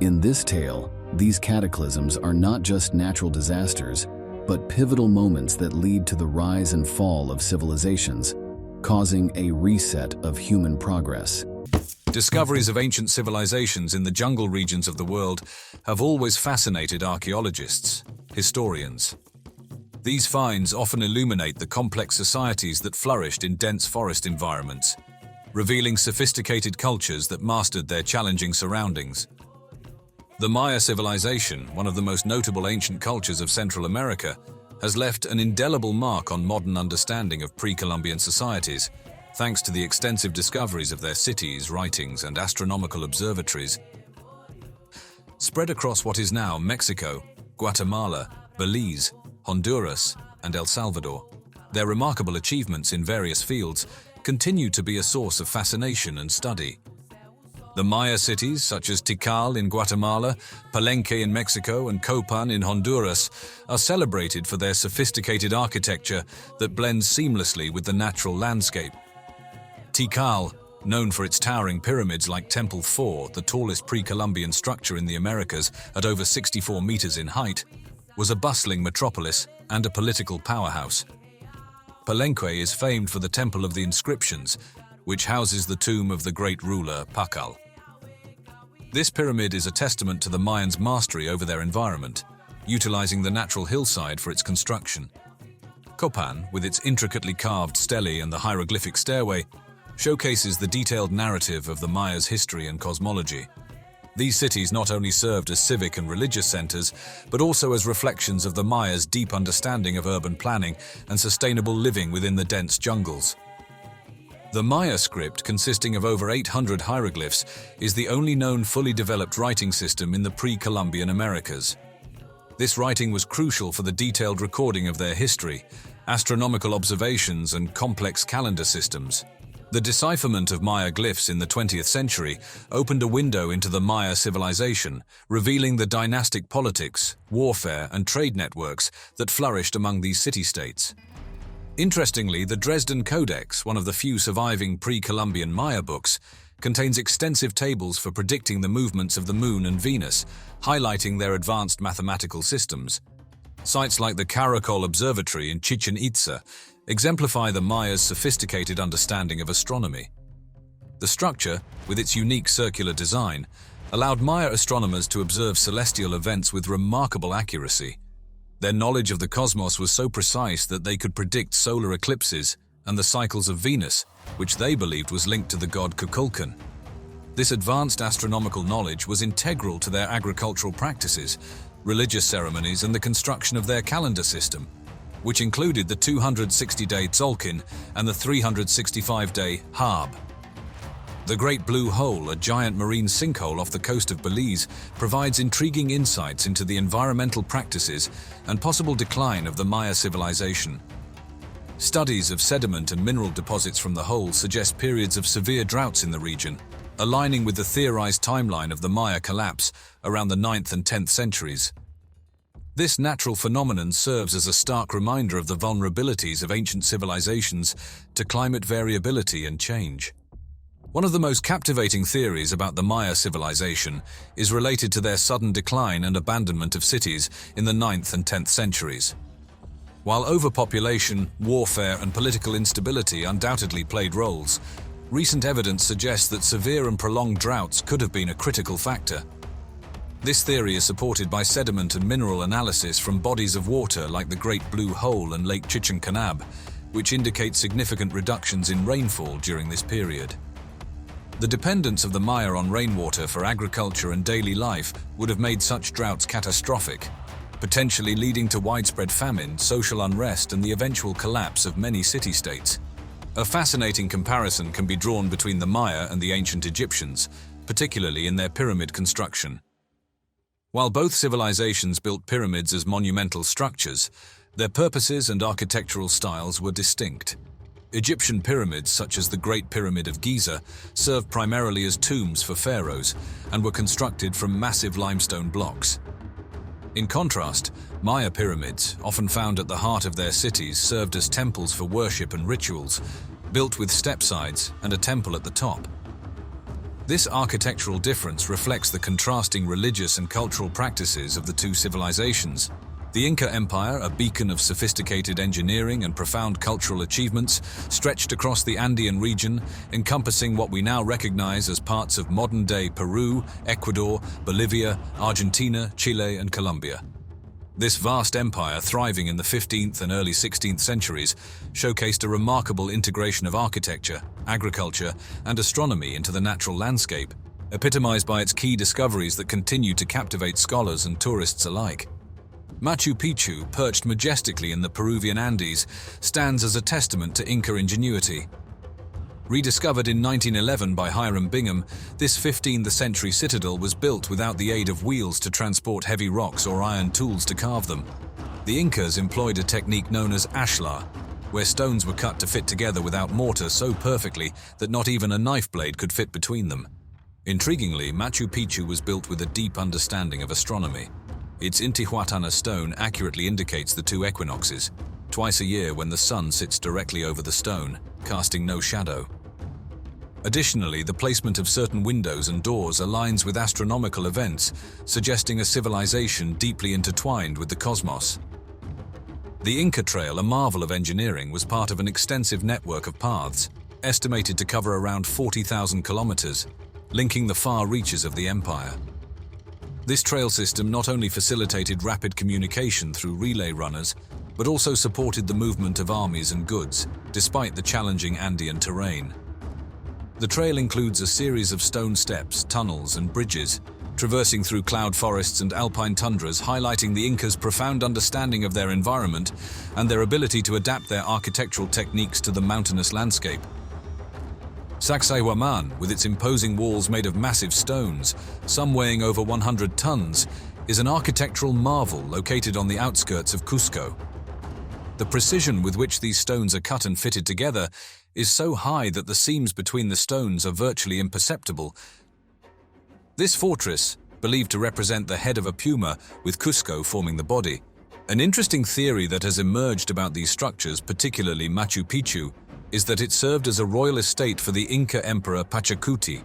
Speaker 12: In this tale, these cataclysms are not just natural disasters, but pivotal moments that lead to the rise and fall of civilizations, causing a reset of human progress.
Speaker 1: Discoveries of ancient civilizations in the jungle regions of the world have always fascinated archaeologists, historians. These finds often illuminate the complex societies that flourished in dense forest environments, revealing sophisticated cultures that mastered their challenging surroundings. The Maya civilization, one of the most notable ancient cultures of Central America, has left an indelible mark on modern understanding of pre-Columbian societies, thanks to the extensive discoveries of their cities, writings, and astronomical observatories. Spread across what is now Mexico, Guatemala, Belize, Honduras, and El Salvador, their remarkable achievements in various fields continue to be a source of fascination and study. The Maya cities, such as Tikal in Guatemala, Palenque in Mexico, and Copan in Honduras, are celebrated for their sophisticated architecture that blends seamlessly with the natural landscape. Tikal, known for its towering pyramids like Temple 4, the tallest pre-Columbian structure in the Americas at over 64 meters in height, was a bustling metropolis and a political powerhouse. Palenque is famed for the Temple of the Inscriptions, which houses the tomb of the great ruler Pakal. This pyramid is a testament to the Mayans' mastery over their environment, utilizing the natural hillside for its construction. Copan, with its intricately carved stelae and the hieroglyphic stairway, showcases the detailed narrative of the Mayas' history and cosmology. These cities not only served as civic and religious centers, but also as reflections of the Mayas' deep understanding of urban planning and sustainable living within the dense jungles. The Maya script, consisting of over 800 hieroglyphs, is the only known fully developed writing system in the pre-Columbian Americas. This writing was crucial for the detailed recording of their history, astronomical observations, and complex calendar systems. The decipherment of Maya glyphs in the 20th century opened a window into the Maya civilization, revealing the dynastic politics, warfare, and trade networks that flourished among these city-states. Interestingly, the Dresden Codex, one of the few surviving pre-Columbian Maya books, contains extensive tables for predicting the movements of the Moon and Venus, highlighting their advanced mathematical systems. Sites like the Caracol Observatory in Chichen Itza exemplify the Mayas' sophisticated understanding of astronomy. The structure, with its unique circular design, allowed Maya astronomers to observe celestial events with remarkable accuracy. Their knowledge of the cosmos was so precise that they could predict solar eclipses and the cycles of Venus, which they believed was linked to the god Kukulkan. This advanced astronomical knowledge was integral to their agricultural practices, religious ceremonies, and the construction of their calendar system, which included the 260-day Tzolk'in and the 365-day Hab. The Great Blue Hole, a giant marine sinkhole off the coast of Belize, provides intriguing insights into the environmental practices and possible decline of the Maya civilization. Studies of sediment and mineral deposits from the hole suggest periods of severe droughts in the region, aligning with the theorized timeline of the Maya collapse around the 9th and 10th centuries. This natural phenomenon serves as a stark reminder of the vulnerabilities of ancient civilizations to climate variability and change. One of the most captivating theories about the Maya civilization is related to their sudden decline and abandonment of cities in the 9th and 10th centuries. While overpopulation, warfare, and political instability undoubtedly played roles, recent evidence suggests that severe and prolonged droughts could have been a critical factor. This theory is supported by sediment and mineral analysis from bodies of water like the Great Blue Hole and Lake Chichen Kanab, which indicate significant reductions in rainfall during this period. The dependence of the Maya on rainwater for agriculture and daily life would have made such droughts catastrophic, potentially leading to widespread famine, social unrest, and the eventual collapse of many city-states. A fascinating comparison can be drawn between the Maya and the ancient Egyptians, particularly in their pyramid construction. While both civilizations built pyramids as monumental structures, their purposes and architectural styles were distinct. Egyptian pyramids, such as the Great Pyramid of Giza, served primarily as tombs for pharaohs and were constructed from massive limestone blocks. In contrast, Maya pyramids, often found at the heart of their cities, served as temples for worship and rituals, built with step sides and a temple at the top. This architectural difference reflects the contrasting religious and cultural practices of the two civilizations. The Inca Empire, a beacon of sophisticated engineering and profound cultural achievements, stretched across the Andean region, encompassing what we now recognize as parts of modern-day Peru, Ecuador, Bolivia, Argentina, Chile, and Colombia. This vast empire, thriving in the 15th and early 16th centuries, showcased a remarkable integration of architecture, agriculture, and astronomy into the natural landscape, epitomized by its key discoveries that continue to captivate scholars and tourists alike. Machu Picchu, perched majestically in the Peruvian Andes, stands as a testament to Inca ingenuity. Rediscovered in 1911 by Hiram Bingham, this 15th century citadel was built without the aid of wheels to transport heavy rocks or iron tools to carve them. The Incas employed a technique known as ashlar, where stones were cut to fit together without mortar so perfectly that not even a knife blade could fit between them. Intriguingly, Machu Picchu was built with a deep understanding of astronomy. Its Intihuatana stone accurately indicates the two equinoxes, twice a year when the sun sits directly over the stone, casting no shadow. Additionally, the placement of certain windows and doors aligns with astronomical events, suggesting a civilization deeply intertwined with the cosmos. The Inca Trail, a marvel of engineering, was part of an extensive network of paths, estimated to cover around 40,000 kilometers, linking the far reaches of the empire. This trail system not only facilitated rapid communication through relay runners, but also supported the movement of armies and goods, despite the challenging Andean terrain. The trail includes a series of stone steps, tunnels, and bridges, traversing through cloud forests and alpine tundras, highlighting the Incas' profound understanding of their environment and their ability to adapt their architectural techniques to the mountainous landscape. Saksaywaman, with its imposing walls made of massive stones, some weighing over 100 tons, is an architectural marvel located on the outskirts of Cusco. The precision with which these stones are cut and fitted together is so high that the seams between the stones are virtually imperceptible. This fortress, believed to represent the head of a puma, with Cusco forming the body. An interesting theory that has emerged about these structures, particularly Machu Picchu, is that it served as a royal estate for the Inca emperor Pachacuti.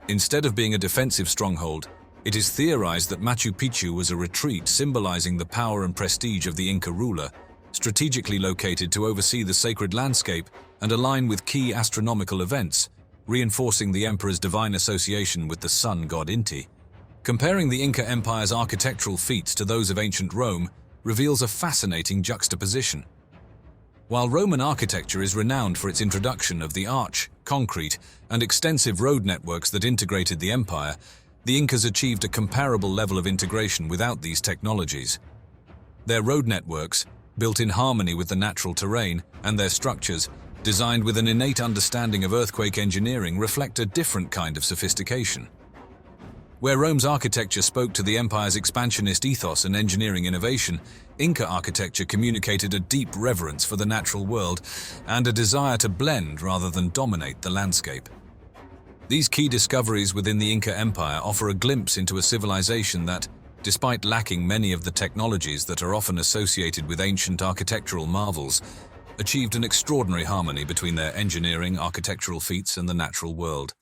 Speaker 1: Instead of being a defensive stronghold, it is theorized that Machu Picchu was a retreat symbolizing the power and prestige of the Inca ruler, strategically located to oversee the sacred landscape and align with key astronomical events, reinforcing the emperor's divine association with the sun god Inti. Comparing the Inca Empire's architectural feats to those of ancient Rome reveals a fascinating juxtaposition. While Roman architecture is renowned for its introduction of the arch, concrete, and extensive road networks that integrated the empire, the Incas achieved a comparable level of integration without these technologies. Their road networks, built in harmony with the natural terrain, and their structures, designed with an innate understanding of earthquake engineering, reflect a different kind of sophistication. Where Rome's architecture spoke to the empire's expansionist ethos and engineering innovation, Inca architecture communicated a deep reverence for the natural world and a desire to blend rather than dominate the landscape. These key discoveries within the Inca Empire offer a glimpse into a civilization that, despite lacking many of the technologies that are often associated with ancient architectural marvels, achieved an extraordinary harmony between their engineering, architectural feats, and the natural world.